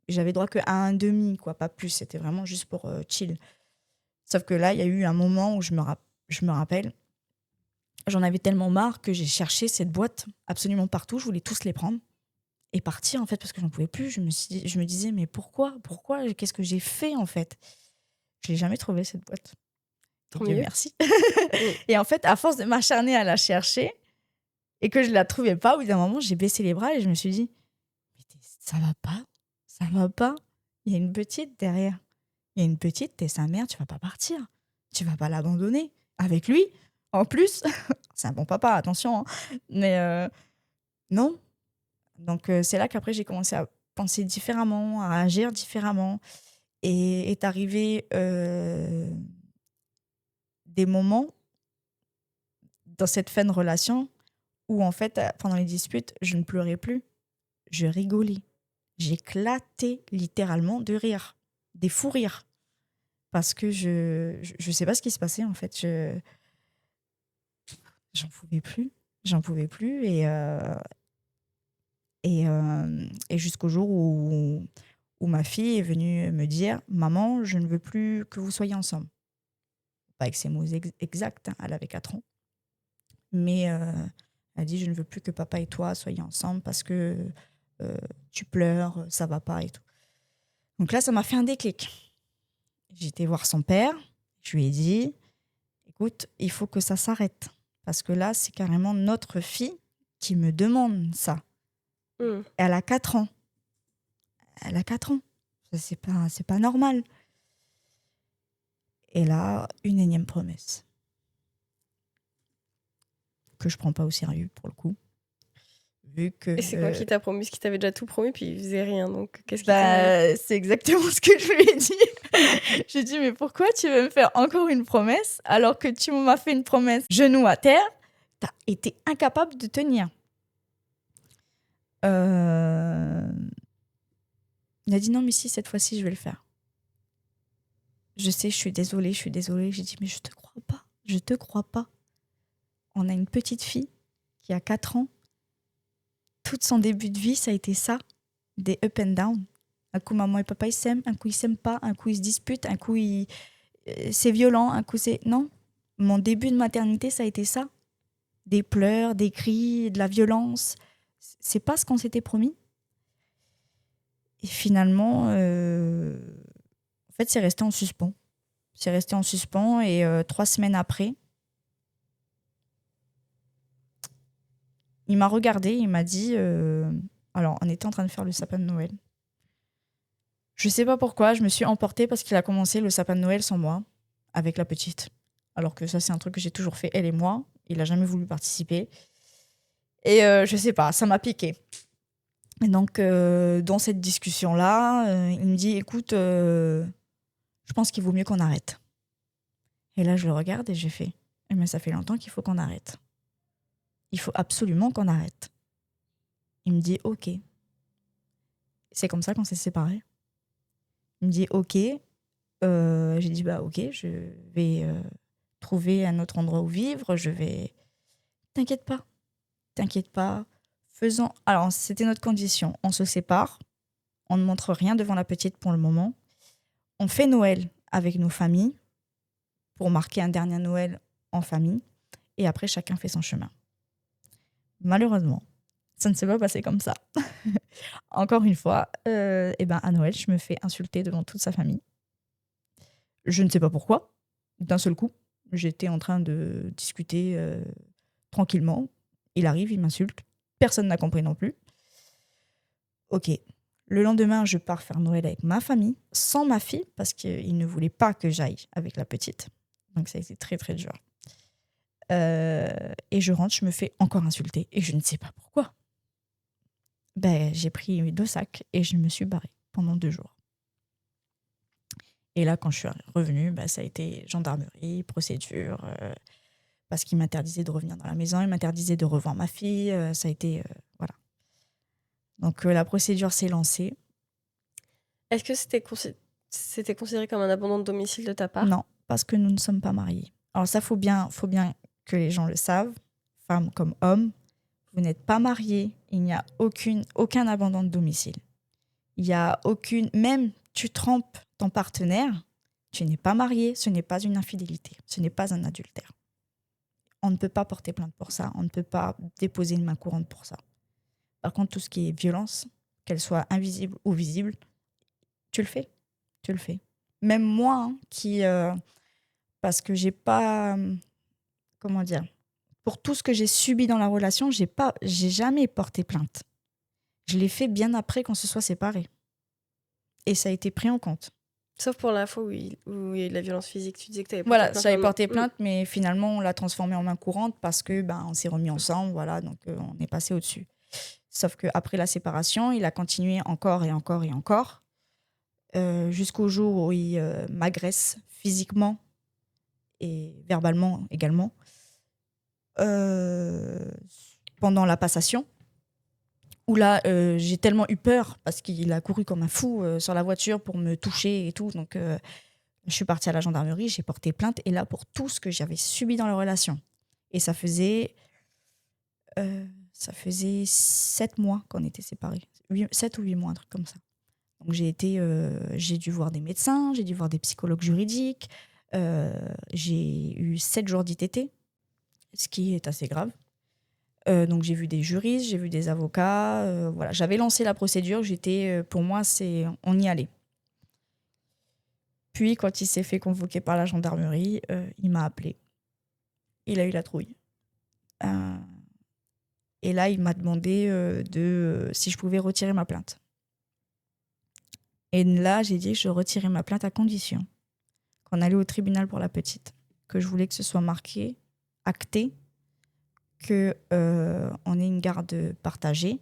j'avais droit qu'à un demi, quoi, pas plus. C'était vraiment juste pour chill. Sauf que là, il y a eu un moment où je me rappelle, j'en avais tellement marre que j'ai cherché cette boîte absolument partout. Je voulais tous les prendre et partir, en fait, parce que j'en pouvais plus. Je me disais, mais pourquoi? Qu'est-ce que j'ai fait, en fait? Je l'ai jamais trouvée, cette boîte. Dieu merci. Et en fait, à force de m'acharner à la chercher et que je la trouvais pas, au bout d'un moment, j'ai baissé les bras et je me suis dit, mais ça va pas. Il y a une petite derrière. Il y a une petite, t'es sa mère, tu vas pas partir. Tu vas pas l'abandonner. Avec lui, en plus. C'est un bon papa, attention. Hein. Mais non. Donc, c'est là qu'après, j'ai commencé à penser différemment, à agir différemment. Et est arrivé des moments dans cette fin de relation où, en fait, pendant les disputes, je ne pleurais plus. Je rigolais. J'éclatais littéralement de rire. Des fous rires. Parce que je sais pas ce qui se passait, en fait. J'en pouvais plus. J'en pouvais plus. Et jusqu'au jour où ma fille est venue me dire, maman, je ne veux plus que vous soyez ensemble. Pas avec ces mots exacts, hein, elle avait 4 ans. Mais elle a dit, je ne veux plus que papa et toi soyez ensemble parce que tu pleures, ça va pas et tout. Donc là, ça m'a fait un déclic. J'ai été voir son père. Je lui ai dit, écoute, il faut que ça s'arrête. Parce que là, c'est carrément notre fille qui me demande ça. Elle a 4 ans. Elle a 4 ans. C'est pas normal. Et là, une énième promesse. Que je prends pas au sérieux, pour le coup. vu que... Et c'est quoi qui t'a promis? Parce qu'il t'avait déjà tout promis, puis il faisait rien. Donc, qu'est-ce qui t'a... C'est exactement ce que je lui ai dit. J'ai dit, mais pourquoi tu veux me faire encore une promesse alors que tu m'as fait une promesse genou à terre, t'as été incapable de tenir. Il a dit, non, mais si, cette fois-ci, je vais le faire. Je sais, je suis désolée. J'ai dit, mais je te crois pas. On a une petite fille qui a 4 ans. Tout son début de vie, ça a été ça. Des up and down. Un coup, maman et papa, ils s'aiment. Un coup, ils s'aiment pas. Un coup, ils se disputent. Un coup, c'est violent. Un coup, c'est... Non. Mon début de maternité, ça a été ça. Des pleurs, des cris, de la violence. C'est pas ce qu'on s'était promis. Et finalement, en fait, c'est resté en suspens. Et 3 semaines après, il m'a regardé, il m'a dit... alors, on était en train de faire le sapin de Noël. Je sais pas pourquoi, je me suis emportée parce qu'il a commencé le sapin de Noël sans moi, avec la petite. Alors que ça, c'est un truc que j'ai toujours fait, elle et moi. Il a jamais voulu participer. Et je sais pas, ça m'a piqué. Et donc, dans cette discussion-là, il me dit, écoute, je pense qu'il vaut mieux qu'on arrête. Et là, je le regarde et j'ai fait, mais ça fait longtemps qu'il faut qu'on arrête. Il faut absolument qu'on arrête. Il me dit, ok. C'est comme ça qu'on s'est séparés. Il me dit, ok. J'ai dit, bah ok, je vais trouver un autre endroit où vivre. Je vais... T'inquiète pas. Faisons... Alors, c'était notre condition. On se sépare. On ne montre rien devant la petite pour le moment. On fait Noël avec nos familles pour marquer un dernier Noël en famille. Et après, chacun fait son chemin. Malheureusement, ça ne s'est pas passé comme ça. Encore une fois, à Noël, je me fais insulter devant toute sa famille. Je ne sais pas pourquoi. D'un seul coup, j'étais en train de discuter tranquillement. Il arrive, il m'insulte. Personne n'a compris non plus. Ok. Le lendemain, je pars faire Noël avec ma famille, sans ma fille, parce qu'il ne voulait pas que j'aille avec la petite. Donc ça a été très, très dur. Et je rentre, je me fais encore insulter. Et je ne sais pas pourquoi. J'ai pris 2 sacs et je me suis barrée pendant 2 jours. Et là, quand je suis revenue, ça a été gendarmerie, procédure, parce qu'il m'interdisait de revenir dans la maison, il m'interdisait de revoir ma fille. Ça a été... voilà. Donc la procédure s'est lancée. Est-ce que c'était considéré comme un abandon de domicile de ta part? Non, parce que nous ne sommes pas mariés. Alors ça, faut bien que les gens le savent, femmes comme hommes. Vous n'êtes pas mariés, il n'y a aucun abandon de domicile. Il n'y a aucune... Même tu trompes ton partenaire, tu n'es pas marié, ce n'est pas une infidélité, ce n'est pas un adultère. On ne peut pas porter plainte pour ça, on ne peut pas déposer une main courante pour ça. Par contre, tout ce qui est violence, qu'elle soit invisible ou visible, tu le fais. Même moi, parce que j'ai pas... comment dire ? Pour tout ce que j'ai subi dans la relation, j'ai jamais porté plainte. Je l'ai fait bien après qu'on se soit séparés. Et ça a été pris en compte. Sauf pour la fois où il y a eu de la violence physique. Tu disais que tu avais porté Voilà, plainte. j'avais porté plainte, mais finalement, on l'a transformée en main courante parce que on s'est remis ensemble, voilà, donc on est passé au-dessus. Sauf qu'après la séparation, il a continué encore et encore et encore, jusqu'au jour où il m'agresse physiquement et verbalement également. Pendant la passation, où là, j'ai tellement eu peur parce qu'il a couru comme un fou sur la voiture pour me toucher et tout. Donc, je suis partie à la gendarmerie, j'ai porté plainte. Et là, pour tout ce que j'avais subi dans la relation. Et ça faisait 7 mois qu'on était séparés. 7 ou 8 mois, un truc comme ça. Donc, j'ai dû voir des médecins, j'ai dû voir des psychologues juridiques. J'ai eu 7 jours d'ITT, ce qui est assez grave. Donc j'ai vu des juristes, j'ai vu des avocats. Voilà. J'avais lancé la procédure, pour moi, on y allait. Puis quand il s'est fait convoquer par la gendarmerie, il m'a appelé. Il a eu la trouille. Et là, il m'a demandé si je pouvais retirer ma plainte. Et là, j'ai dit que je retirais ma plainte à condition qu'on allait au tribunal pour la petite. Que je voulais que ce soit marqué, acté, que on ait une garde partagée,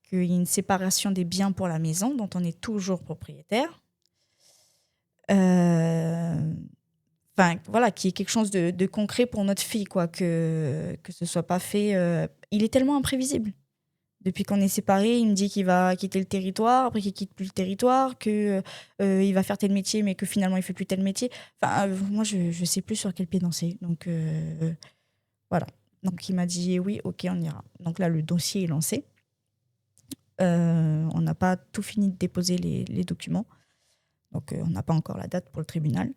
qu'il y ait une séparation des biens pour la maison dont on est toujours propriétaire. Enfin, voilà, qu'il y ait quelque chose de concret pour notre fille, quoi, que ce soit pas fait. Il est tellement imprévisible. Depuis qu'on est séparés, il me dit qu'il va quitter le territoire, après qu'il quitte plus le territoire, que il va faire tel métier, mais que finalement il fait plus tel métier. Enfin, moi, je sais plus sur quel pied danser. Donc voilà. Donc il m'a dit oui, ok, on ira. Donc là, le dossier est lancé. On n'a pas tout fini de déposer les documents. Donc on n'a pas encore la date pour le tribunal.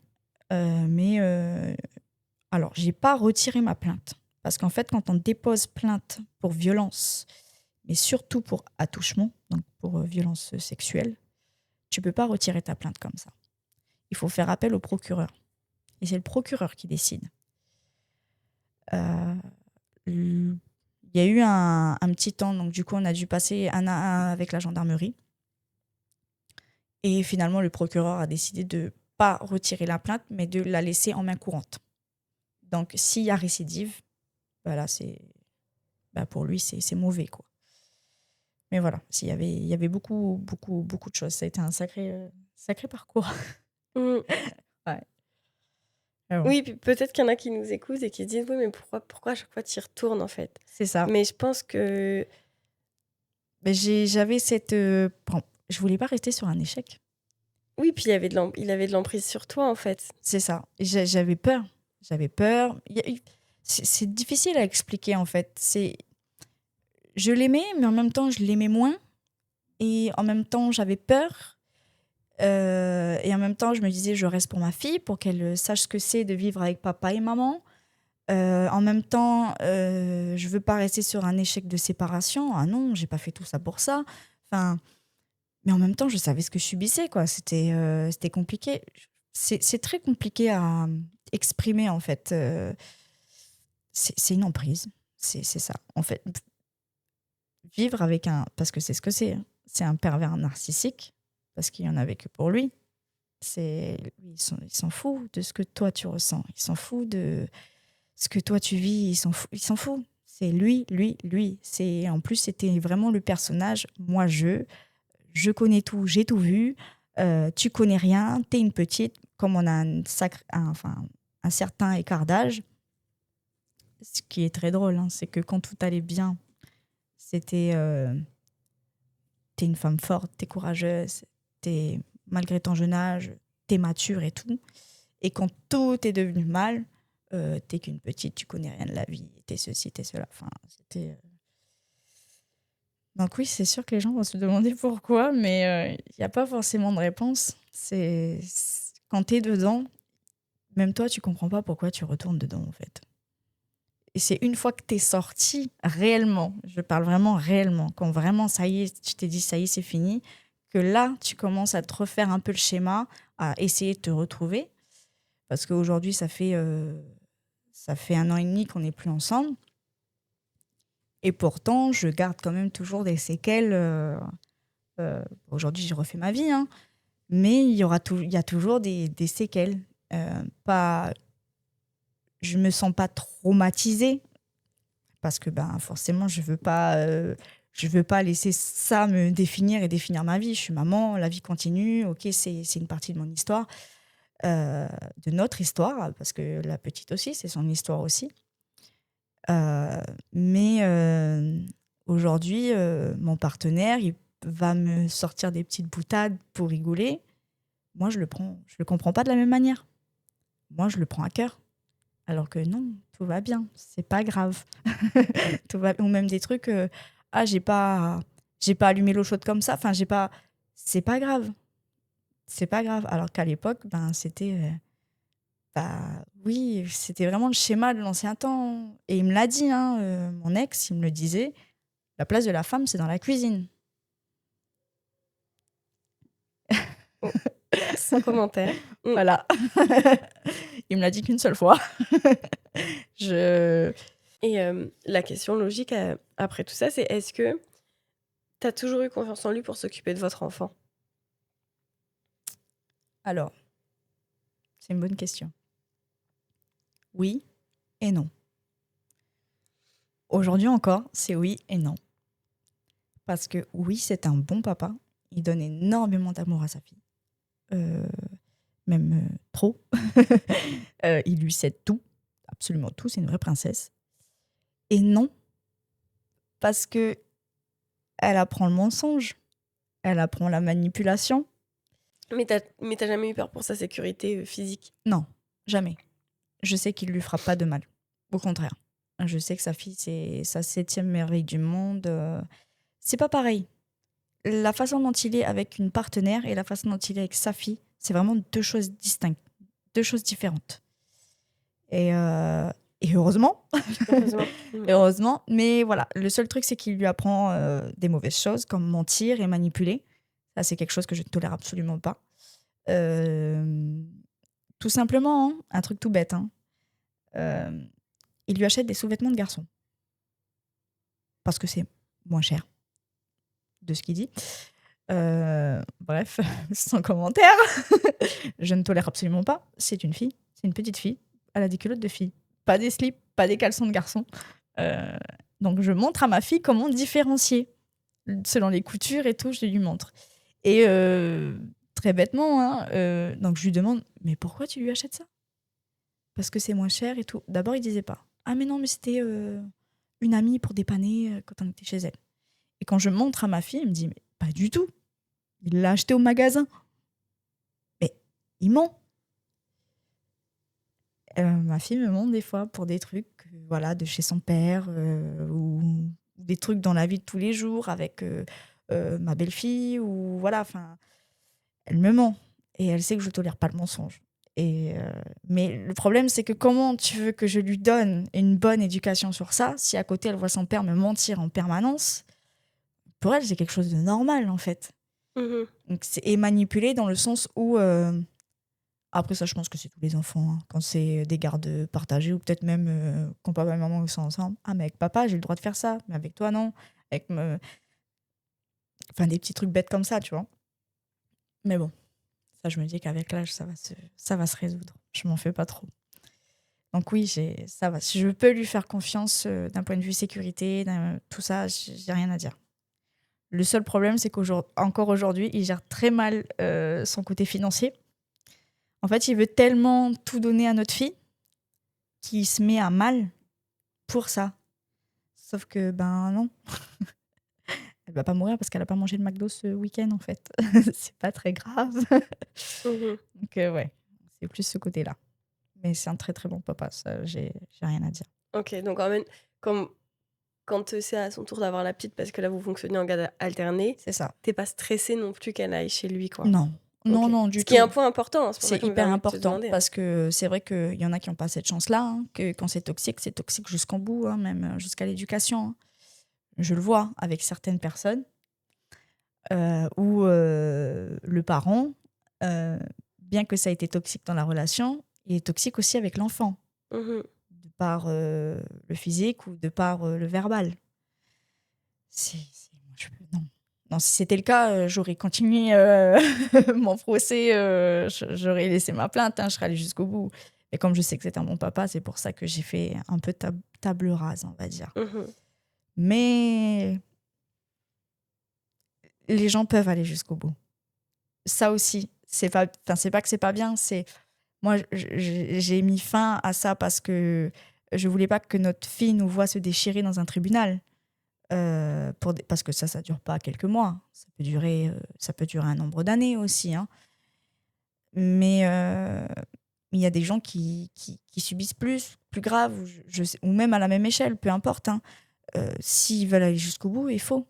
Alors, j'ai pas retiré ma plainte. Parce qu'en fait, quand on dépose plainte pour violence, mais surtout pour attouchement, donc pour violence sexuelle, tu peux pas retirer ta plainte comme ça. Il faut faire appel au procureur. Et c'est le procureur qui décide. Il y a eu un petit temps, donc du coup, on a dû passer un à un avec la gendarmerie. Et finalement, le procureur a décidé de pas retirer la plainte, mais de la laisser en main courante. Donc, s'il y a récidive, voilà, pour lui, c'est mauvais, quoi. Mais voilà, il y avait beaucoup de choses. Ça a été un sacré parcours. Mm. Ouais. Mais bon, Oui, puis peut-être qu'il y en a qui nous écoutent et qui se disent oui, mais pourquoi à chaque fois tu y retournes en fait? c'est ça. Mais je pense que Mais j'avais cette. Bon, je voulais pas rester sur un échec. oui, puis il avait de l'emprise sur toi en fait. C'est ça. J'avais peur. J'avais peur. C'est difficile à expliquer, en fait. Je l'aimais, mais en même temps, je l'aimais moins. Et en même temps, j'avais peur. Et en même temps, je me disais, je reste pour ma fille, pour qu'elle sache ce que c'est de vivre avec papa et maman. En même temps, je veux pas rester sur un échec de séparation. Ah non, j'ai pas fait tout ça pour ça. Enfin, mais en même temps, je savais ce que je subissais, quoi. C'était compliqué. C'est très compliqué à exprimer, en fait. C'est une emprise. C'est ça. En fait, vivre avec parce que c'est ce que c'est. Hein. C'est un pervers narcissique, parce qu'il y en avait que pour lui. Il s'en fout de ce que toi tu ressens. Il s'en fout de ce que toi tu vis. Il s'en fout. C'est lui. En plus, c'était vraiment le personnage. Moi, je connais tout, j'ai tout vu. Tu connais rien, t'es une petite. Comme on a un certain écart d'âge, ce qui est très drôle, hein, c'est que quand tout allait bien, c'était t'es une femme forte, t'es courageuse, malgré ton jeune âge, t'es mature et tout. Et quand tout est devenu mal, t'es qu'une petite, tu connais rien de la vie, t'es ceci, t'es cela. Enfin, c'était. Donc oui, c'est sûr que les gens vont se demander pourquoi, mais il n'y a pas forcément de réponse. Quand t'es dedans, même toi, tu comprends pas pourquoi tu retournes dedans, en fait. Et c'est une fois que t'es sorti, réellement, je parle vraiment réellement, quand vraiment, ça y est, tu t'es dit, ça y est, c'est fini, que là, tu commences à te refaire un peu le schéma, à essayer de te retrouver. Parce qu'aujourd'hui, ça fait 1 an et demi qu'on n'est plus ensemble. Et pourtant, je garde quand même toujours des séquelles. Aujourd'hui, j'ai refait ma vie, hein, mais il y a toujours des séquelles. Je me sens pas traumatisée parce que forcément, je veux pas laisser ça me définir et définir ma vie. Je suis maman, la vie continue. Ok, c'est une partie de mon histoire, de notre histoire, parce que la petite aussi, c'est son histoire aussi. Mais aujourd'hui, mon partenaire, il va me sortir des petites boutades pour rigoler. Moi, je le comprends pas de la même manière. Moi, je le prends à cœur. Alors que non, tout va bien, c'est pas grave. Ou même des trucs, j'ai pas allumé l'eau chaude comme ça. Enfin, c'est pas grave. C'est pas grave. Alors qu'à l'époque, c'était. Oui, c'était vraiment le schéma de l'ancien temps. Et il me l'a dit, hein, mon ex, il me le disait, la place de la femme, c'est dans la cuisine. Oh, sans commentaire. Voilà. Il me l'a dit qu'une seule fois. Et la question logique après tout ça, c'est est-ce que tu as toujours eu confiance en lui pour s'occuper de votre enfant? Alors, c'est une bonne question. Oui et non. Aujourd'hui encore, c'est oui et non. Parce que oui, c'est un bon papa. Il donne énormément d'amour à sa fille. Euh, Même trop. Il lui cède tout. Absolument tout. C'est une vraie princesse. Et non, parce que elle apprend le mensonge. Elle apprend la manipulation. Mais t'as jamais eu peur pour sa sécurité physique? Non, jamais. Je sais qu'il lui fera pas de mal. Au contraire. Je sais que sa fille, c'est sa 7e merveille du monde. C'est pas pareil. La façon dont il est avec une partenaire et la façon dont il est avec sa fille, c'est vraiment 2 choses distinctes, 2 choses différentes. Et heureusement, Heureusement. heureusement. Mais voilà, le seul truc, c'est qu'il lui apprend des mauvaises choses, comme mentir et manipuler. Ça, c'est quelque chose que je ne tolère absolument pas. Tout simplement, hein, un truc tout bête. Hein. Il lui achète des sous-vêtements de garçon. Parce que c'est moins cher de ce qu'il dit. Bref, sans commentaire. Je ne tolère absolument pas. C'est une fille, c'est une petite fille. Elle a des culottes de fille. Pas des slips, pas des caleçons de garçon. Donc je montre à ma fille comment différencier. Selon les coutures et tout, je lui montre. Et très bêtement, hein, donc je lui demande, mais pourquoi tu lui achètes ça? Parce que c'est moins cher et tout. D'abord, il disait pas. Ah mais non, mais c'était une amie pour dépanner quand on était chez elle. Et quand je montre à ma fille, elle me dit, mais pas du tout. Il l'a acheté au magasin. Mais il ment. Ma fille me montre des fois pour des trucs voilà, de chez son père ou des trucs dans la vie de tous les jours avec ma belle-fille. Ou voilà, enfin, elle me ment. Et elle sait que je ne tolère pas le mensonge. Mais le problème, c'est que comment tu veux que je lui donne une bonne éducation sur ça si à côté, elle voit son père me mentir en permanence? Pour elle, c'est quelque chose de normal, en fait. Donc, et manipulé dans le sens où... après ça, je pense que c'est tous les enfants. Hein. Quand c'est des gardes partagés ou peut-être même quand papa et maman sont ensemble. Ah, mais avec papa, j'ai le droit de faire ça. Mais avec toi, non. Enfin, des petits trucs bêtes comme ça, tu vois. Mais bon, ça, je me dis qu'avec l'âge, ça va se résoudre. Je m'en fais pas trop. Donc oui, ça va. Si je peux lui faire confiance d'un point de vue sécurité, tout ça, j'ai rien à dire. Le seul problème, c'est qu'encore aujourd'hui, il gère très mal son côté financier. En fait, il veut tellement tout donner à notre fille qu'il se met à mal pour ça. Sauf que, ben non. Elle va pas mourir parce qu'elle a pas mangé le McDo ce week-end, en fait. C'est pas très grave. Donc, ouais, c'est plus ce côté-là. Mais c'est un très, très bon papa. Ça, j'ai rien à dire. Ok, donc quand même, quand c'est à son tour d'avoir la petite, parce que là, vous fonctionnez en garde alternée, C'est ça. t'es pas stressé non plus qu'elle aille chez lui, quoi. Non. Non, Ok. non, du Ce tout. qui est un point important. C'est pour ça C'est que je me hyper permets de te important demander, hein. parce que c'est vrai qu'il y en a qui n'ont pas cette chance-là, hein, que quand c'est toxique jusqu'en bout, hein, même jusqu'à l'éducation. Hein. Je le vois avec certaines personnes où le parent, bien que ça ait été toxique dans la relation, il est toxique aussi avec l'enfant, Mhm. de par le physique ou de par le verbal. Non. Non, si c'était le cas, j'aurais continué mon procès, j'aurais laissé ma plainte, hein, je serais allée jusqu'au bout. Et comme je sais que c'était un bon papa, c'est pour ça que j'ai fait un peu table rase, on va dire. Mhm. Mais les gens peuvent aller jusqu'au bout. Ça aussi, c'est pas que c'est pas bien, c'est moi j'ai mis fin à ça parce que je voulais pas que notre fille nous voie se déchirer dans un tribunal. Parce que ça dure pas quelques mois. Ça peut durer un nombre d'années aussi. Hein. Mais il y a des gens qui subissent plus grave, ou même à la même échelle, peu importe. Hein. S'ils veulent aller jusqu'au bout, il faut.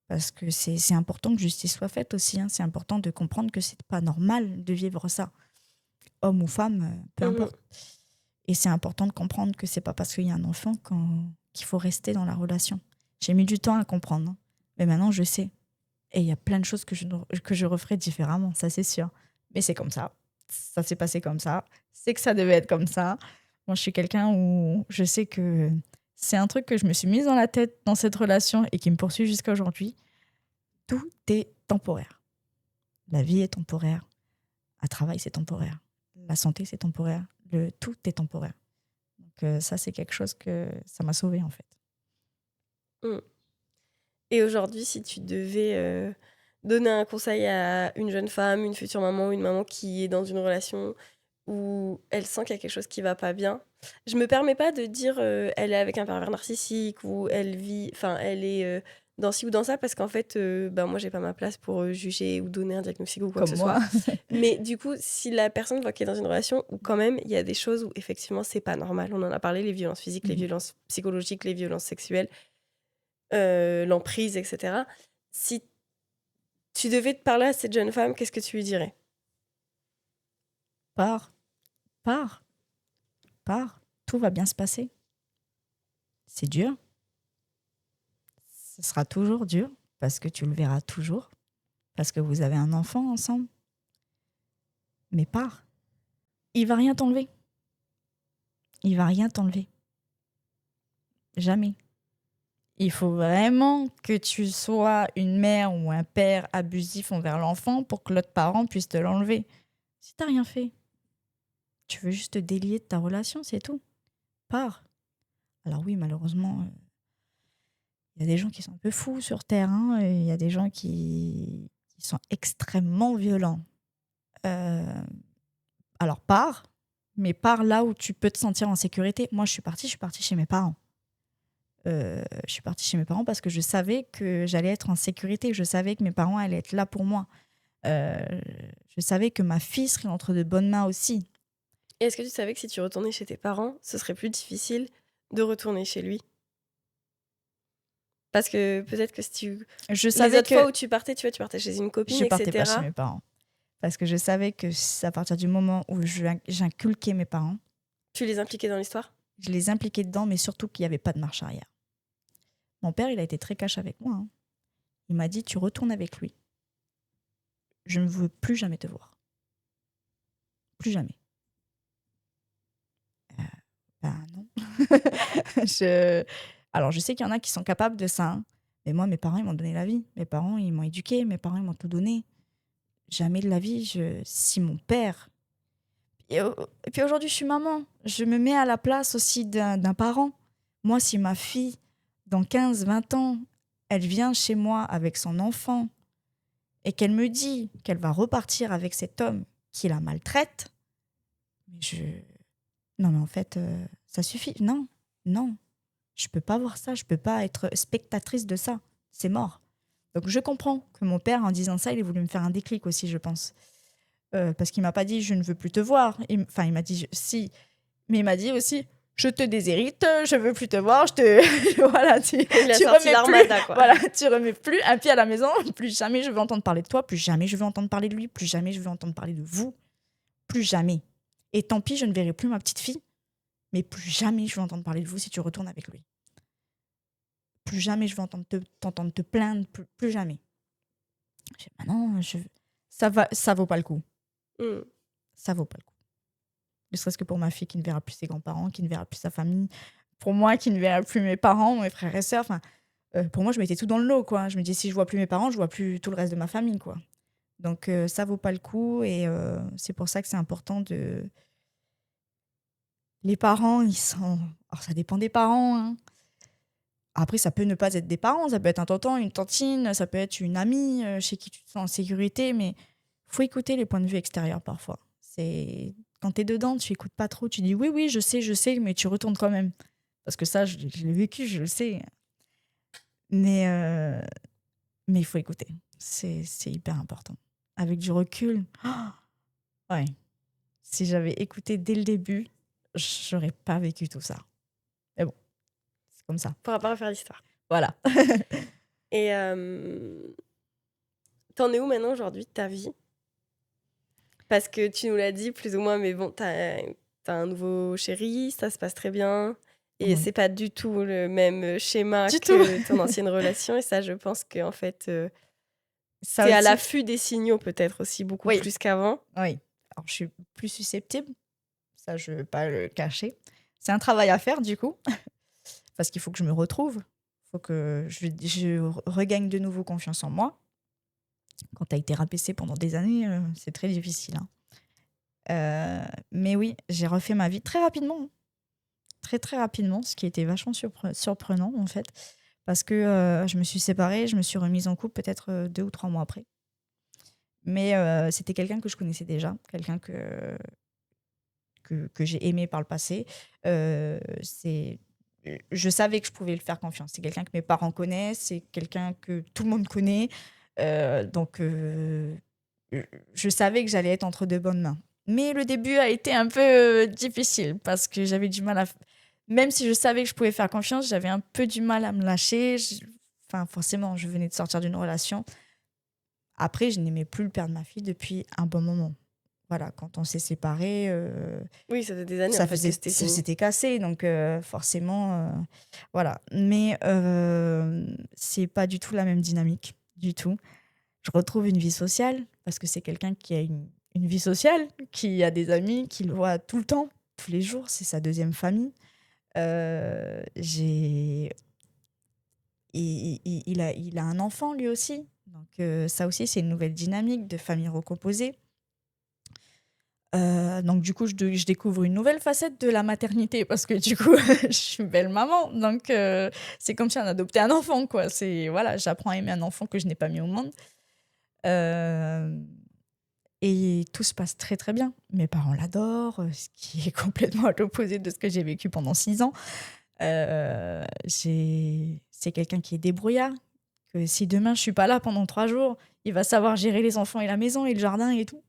Parce que c'est important que justice soit faite aussi. Hein. C'est important de comprendre que c'est pas normal de vivre ça. Homme ou femme, peu importe. Et c'est important de comprendre que c'est pas parce qu'il y a un enfant qu'il faut rester dans la relation. J'ai mis du temps à comprendre, hein. Mais maintenant je sais. Et il y a plein de choses que je referais différemment, ça c'est sûr. Mais c'est comme ça. Ça s'est passé comme ça. C'est que ça devait être comme ça. Moi, je suis quelqu'un où je sais que c'est un truc que je me suis mise dans la tête dans cette relation et qui me poursuit jusqu'à aujourd'hui. Tout est temporaire. La vie est temporaire. Un travail, c'est temporaire. La santé, c'est temporaire. Tout est temporaire. Donc, ça, c'est quelque chose que ça m'a sauvée, en fait. Mm. Et aujourd'hui, si tu devais donner un conseil à une jeune femme, une future maman, une maman qui est dans une relation où elle sent qu'il y a quelque chose qui va pas bien, je me permets pas de dire elle est avec un pervers narcissique ou elle est dans ci ou dans ça parce qu'en fait, moi j'ai pas ma place pour juger ou donner un diagnostic ou quoi que Comme ce moi. soit. Mais du coup, si la personne voit qu'elle est dans une relation où quand même il y a des choses où effectivement c'est pas normal, on en a parlé, les violences physiques, les violences psychologiques, les violences sexuelles, l'emprise, etc. Si tu devais te parler à cette jeune femme, qu'est-ce que tu lui dirais? Pars, pars, pars. Tout va bien se passer. C'est dur. Ce sera toujours dur parce que tu le verras toujours. Parce que vous avez un enfant ensemble. Mais pars. Il va rien t'enlever. Il va rien t'enlever. Jamais. Il faut vraiment que tu sois une mère ou un père abusif envers l'enfant pour que l'autre parent puisse te l'enlever. Si t'as rien fait, tu veux juste te délier de ta relation, c'est tout. Pars. Alors oui, malheureusement, il y a des gens qui sont un peu fous sur Terre. Il y a des gens qui sont extrêmement violents. Alors pars, mais pars là où tu peux te sentir en sécurité. Moi, je suis partie chez mes parents. Je suis partie chez mes parents parce que je savais que j'allais être en sécurité. Je savais que mes parents allaient être là pour moi. Je savais que ma fille serait entre de bonnes mains aussi. Et est-ce que tu savais que si tu retournais chez tes parents, ce serait plus difficile de retourner chez lui? Parce que peut-être que si tu... Je Les savais autres que fois où tu partais chez une copine, je partais pas etc. chez mes parents. Parce que je savais que à partir du moment où j'inculquais mes parents, Tu les impliquais dans l'histoire? je les impliquais dedans, mais surtout qu'il n'y avait pas de marche arrière. Mon père, il a été très cash avec moi. Il m'a dit, tu retournes avec lui. Je ne veux plus jamais te voir. Plus jamais. Non. Alors, je sais qu'il y en a qui sont capables de ça. Mais moi, mes parents, ils m'ont donné la vie. Mes parents, ils m'ont éduqué. Mes parents, ils m'ont tout donné. Jamais de la vie, si mon père... Et puis aujourd'hui, je suis maman. Je me mets à la place aussi d'un parent. Moi, si ma fille, dans 15, 20 ans, elle vient chez moi avec son enfant et qu'elle me dit qu'elle va repartir avec cet homme qui la maltraite, non, mais en fait, ça suffit. Non, non. Je peux pas voir ça. Je peux pas être spectatrice de ça. C'est mort. Donc, je comprends que mon père, en disant ça, il ait voulu me faire un déclic aussi, je pense. Parce qu'il m'a pas dit « je ne veux plus te voir ». Enfin, il m'a dit « si ». Mais il m'a dit aussi « je te déshérite, je veux plus te voir, je te… » Voilà, tu sorti l'armada, quoi. Voilà, tu remets plus un pied à la maison, plus jamais je veux entendre parler de toi, plus jamais je veux entendre parler de lui, plus jamais je veux entendre parler de vous, plus jamais. Et tant pis, je ne verrai plus ma petite fille, mais plus jamais je veux entendre parler de vous si tu retournes avec lui. Plus jamais je veux t'entendre te plaindre, plus jamais. Maintenant, ça vaut pas le coup. Ça vaut pas le coup. Ne serait-ce que pour ma fille qui ne verra plus ses grands-parents, qui ne verra plus sa famille, pour moi qui ne verra plus mes parents, mes frères et sœurs. Enfin, pour moi, je mettais tout dans le lot, quoi. Je me dis, si je vois plus mes parents, je vois plus tout le reste de ma famille, quoi. Donc, ça vaut pas le coup et c'est pour ça que c'est important de... Les parents, ils sont... Alors, ça dépend des parents, Après, ça peut ne pas être des parents, ça peut être un tonton, une tantine, ça peut être une amie chez qui tu te sens en sécurité, mais faut écouter les points de vue extérieurs parfois. Quand tu es dedans, tu écoutes pas trop, tu dis oui, je sais, mais tu retournes quand même. Parce que ça, je l'ai vécu, je le sais. Mais il faut écouter. C'est hyper important. Avec du recul, ouais. Si j'avais écouté dès le début, j'aurais pas vécu tout ça. Mais bon, c'est comme ça. On pourra pas refaire l'histoire. Voilà. Et t'en es où maintenant aujourd'hui de ta vie? Parce que tu nous l'as dit plus ou moins, mais bon, t'as un nouveau chéri, ça se passe très bien. Et c'est pas du tout le même schéma que ton ancienne relation. Et ça, je pense qu'en fait, t'es à l'affût des signaux peut-être aussi beaucoup plus qu'avant. Oui. Alors, je suis plus susceptible. Ça, je ne vais pas le cacher. C'est un travail à faire, du coup. Parce qu'il faut que je me retrouve. Il faut que je regagne de nouveau confiance en moi. Quand tu as été rabaissée pendant des années, c'est très difficile. Mais oui, j'ai refait ma vie très rapidement. très très rapidement, ce qui était vachement surprenant en fait, parce que je me suis séparée, je me suis remise en couple peut-être 2 ou 3 mois après. Mais c'était quelqu'un que je connaissais déjà, quelqu'un que j'ai aimé par le passé. C'est Je savais que je pouvais lui faire confiance. C'est quelqu'un que mes parents connaissent, c'est quelqu'un que tout le monde connaît. Donc, je savais que j'allais être entre de bonnes mains. Mais le début a été un peu difficile parce que j'avais du mal à... Même si je savais que je pouvais faire confiance, j'avais un peu du mal à me lâcher. Enfin, forcément, je venais de sortir d'une relation. Après, je n'aimais plus le père de ma fille depuis un bon moment. Voilà, quand on s'est séparés, Oui, ça fait des années en fait que c'était ça fini. s'était cassé, donc forcément, voilà. Mais c'est pas du tout la même dynamique, du tout. Je retrouve une vie sociale, parce que c'est quelqu'un qui a une vie sociale, qui a des amis, qui le voit tout le temps, tous les jours, c'est sa deuxième famille. J'ai... il a un enfant, lui aussi. Donc ça aussi, c'est une nouvelle dynamique de famille recomposée. Donc du coup, je découvre une nouvelle facette de la maternité parce que du coup, je suis belle maman. Donc c'est comme si on adoptait un enfant, quoi. Voilà, j'apprends à aimer un enfant que je n'ai pas mis au monde. Euh, et tout se passe très très bien. Mes parents l'adorent, ce qui est complètement à l'opposé de ce que j'ai vécu pendant 6 ans. C'est quelqu'un qui est débrouillard. Que si demain je suis pas là pendant 3 jours, il va savoir gérer les enfants et la maison et le jardin et tout.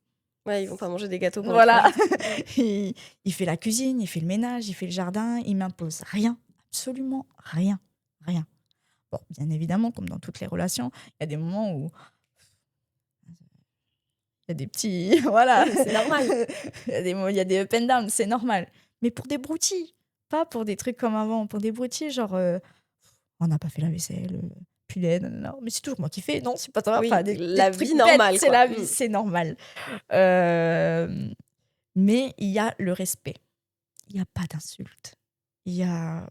Ouais, ils vont pas manger des gâteaux pendant Voilà. 3 jours. Il fait la cuisine, il fait le ménage, il fait le jardin, il m'impose rien, absolument rien, rien. Bon, bien évidemment, comme dans toutes les relations, il y a des moments où il y a des petits, voilà. Oui, c'est normal. Il y a des up and down, c'est normal. Mais pour des broutilles, pas pour des trucs comme avant, pour des broutilles, genre on n'a pas fait la vaisselle, punaise, non, mais c'est toujours moi qui fais, non, c'est pas toi. Oui, Enfin, la trucs vie bêtes, normale, c'est quoi. la vie, c'est normal. Mais il y a le respect. Il n'y a pas d'insulte. Il y a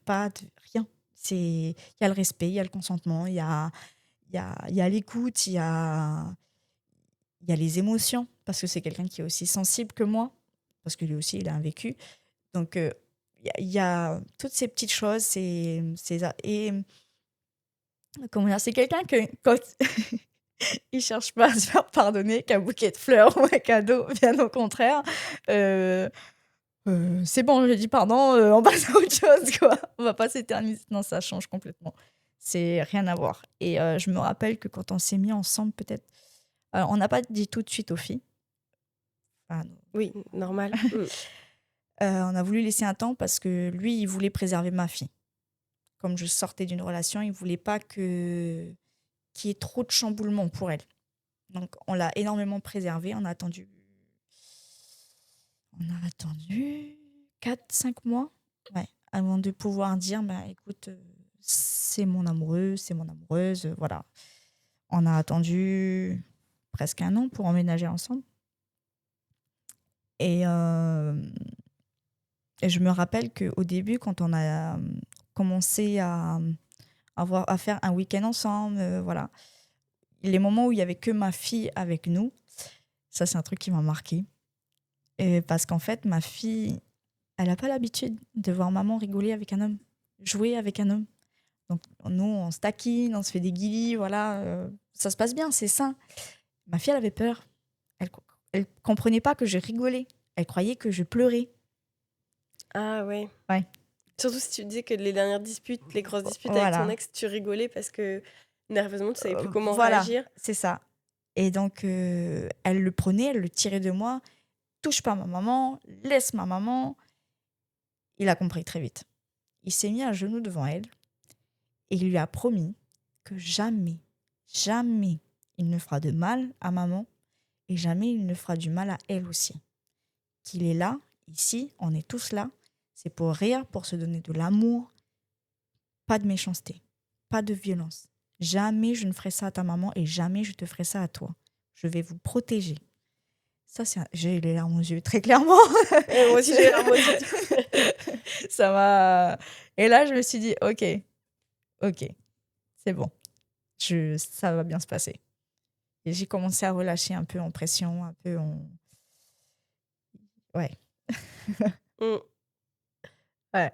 pas de rien. Il y a le respect, il y a le consentement, il y a l'écoute, il y a les émotions, parce que c'est quelqu'un qui est aussi sensible que moi, parce que lui aussi, il a un vécu. Donc, il y a toutes ces petites choses. Et comment dire, c'est quelqu'un que quand il cherche pas à se faire pardonner qu'un bouquet de fleurs ou un cadeau, bien au contraire. C'est bon, j'ai dit pardon, on passe à autre chose, quoi. On va pas s'éterniser. Non, ça change complètement. C'est rien à voir. Et je me rappelle que quand on s'est mis ensemble, peut-être, on n'a pas dit tout de suite aux filles. Enfin, Oui, normal. on a voulu laisser un temps parce que lui, il voulait préserver ma fille. Comme je sortais d'une relation, il voulait pas qu'il y ait trop de chamboulements pour elle. Donc, on l'a énormément préservée. On a attendu 4-5 mois, ouais, avant de pouvoir dire, bah, écoute, c'est mon amoureux, c'est mon amoureuse, voilà. On a attendu presque 1 an pour emménager ensemble. Et je me rappelle qu'au début, quand on a commencé à faire un week-end ensemble, voilà, les moments où il y avait que ma fille avec nous, ça c'est un truc qui m'a marqué. Et parce qu'en fait, ma fille, elle n'a pas l'habitude de voir maman rigoler avec un homme, jouer avec un homme. Donc nous, on se taquine, on se fait des guilis, voilà, ça se passe bien, c'est sain. Ma fille, elle avait peur. Elle comprenait pas que je rigolais. Elle croyait que je pleurais. Ah ouais. Ouais. Surtout si tu disais que les dernières disputes, les grosses disputes avec Voilà. ton ex, tu rigolais parce que nerveusement, tu savais plus comment Voilà, réagir. c'est ça. Et donc, elle le prenait, elle le tirait de moi. Touche pas ma maman, laisse ma maman. Il a compris très vite. Il s'est mis à genoux devant elle et il lui a promis que jamais, jamais il ne fera de mal à maman et jamais il ne fera du mal à elle aussi. Qu'il est là, ici, on est tous là. C'est pour rire, pour se donner de l'amour. Pas de méchanceté, pas de violence. Jamais je ne ferai ça à ta maman et jamais je te ferai ça à toi. Je vais vous protéger. Ça, j'ai les larmes aux yeux, très clairement. Et moi aussi, j'ai les larmes aux yeux. Ça m'a... Et là, je me suis dit, ok, c'est bon. Ça va bien se passer. Et j'ai commencé à relâcher un peu en pression, un peu en... Ouais. Ouais.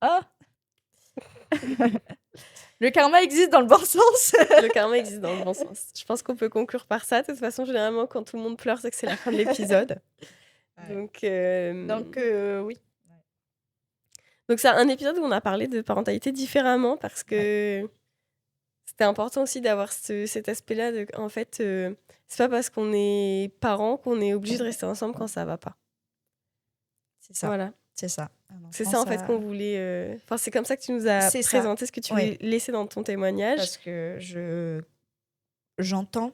Ah. Le karma existe dans le bon sens. Le karma existe dans le bon sens. Je pense qu'on peut conclure par ça. De toute façon, généralement, quand tout le monde pleure, c'est que c'est la fin de l'épisode. Ouais. Donc, Oui. donc c'est un épisode où on a parlé de parentalité différemment parce que c'était important aussi d'avoir cet aspect-là. En fait, c'est pas parce qu'on est parents qu'on est obligé de rester ensemble quand ça va pas. C'est ça. Voilà. C'est ça. C'est ça en fait qu'on voulait. Enfin, c'est comme ça que tu nous as C'est ça. présenté ce que tu voulais laisser dans ton témoignage. Parce que j'entends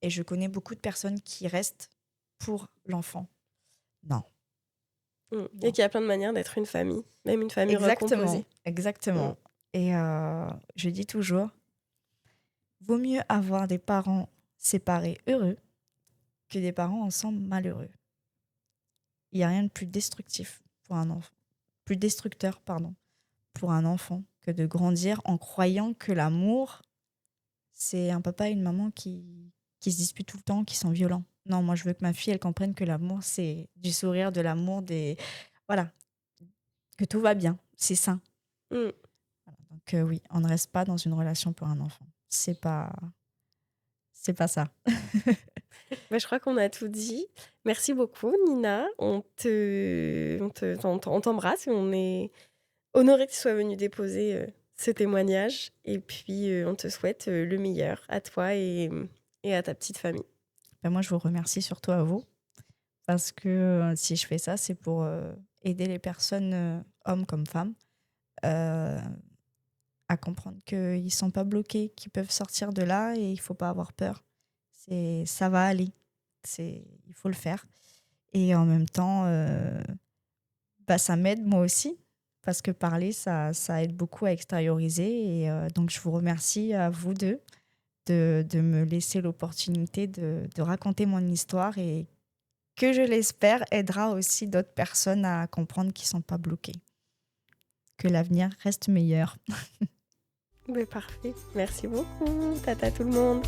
et je connais beaucoup de personnes qui restent pour l'enfant. Non. Et qu'il y a plein de manières d'être une famille, même une famille recomposée. Exactement. Et je dis toujours, vaut mieux avoir des parents séparés heureux que des parents ensemble malheureux. Il n'y a rien de plus destructif pour un enfant, plus destructeur, pour un enfant que de grandir en croyant que l'amour, c'est un papa et une maman qui se disputent tout le temps, qui sont violents. Non, moi, je veux que ma fille, elle comprenne que l'amour, c'est du sourire, de l'amour, voilà, que tout va bien, c'est sain. Voilà, donc oui, on ne reste pas dans une relation pour un enfant. C'est pas ça. Je crois qu'on a tout dit. Merci beaucoup, Nina. On t'embrasse et on est honoré que tu sois venue déposer ce témoignage. Et puis, on te souhaite le meilleur à toi et à ta petite famille. Moi, je vous remercie surtout à vous. Parce que si je fais ça, c'est pour aider les personnes, hommes comme femmes, à comprendre qu'ils ne sont pas bloqués, qu'ils peuvent sortir de là et il ne faut pas avoir peur. Ça va aller. Il faut le faire. Et en même temps, ça m'aide moi aussi. Parce que parler, ça aide beaucoup à extérioriser. Et donc, je vous remercie à vous deux de me laisser l'opportunité de raconter mon histoire et que je l'espère aidera aussi d'autres personnes à comprendre qu'ils ne sont pas bloqués. Que l'avenir reste meilleur. Parfait. Merci beaucoup. Tata tout le monde.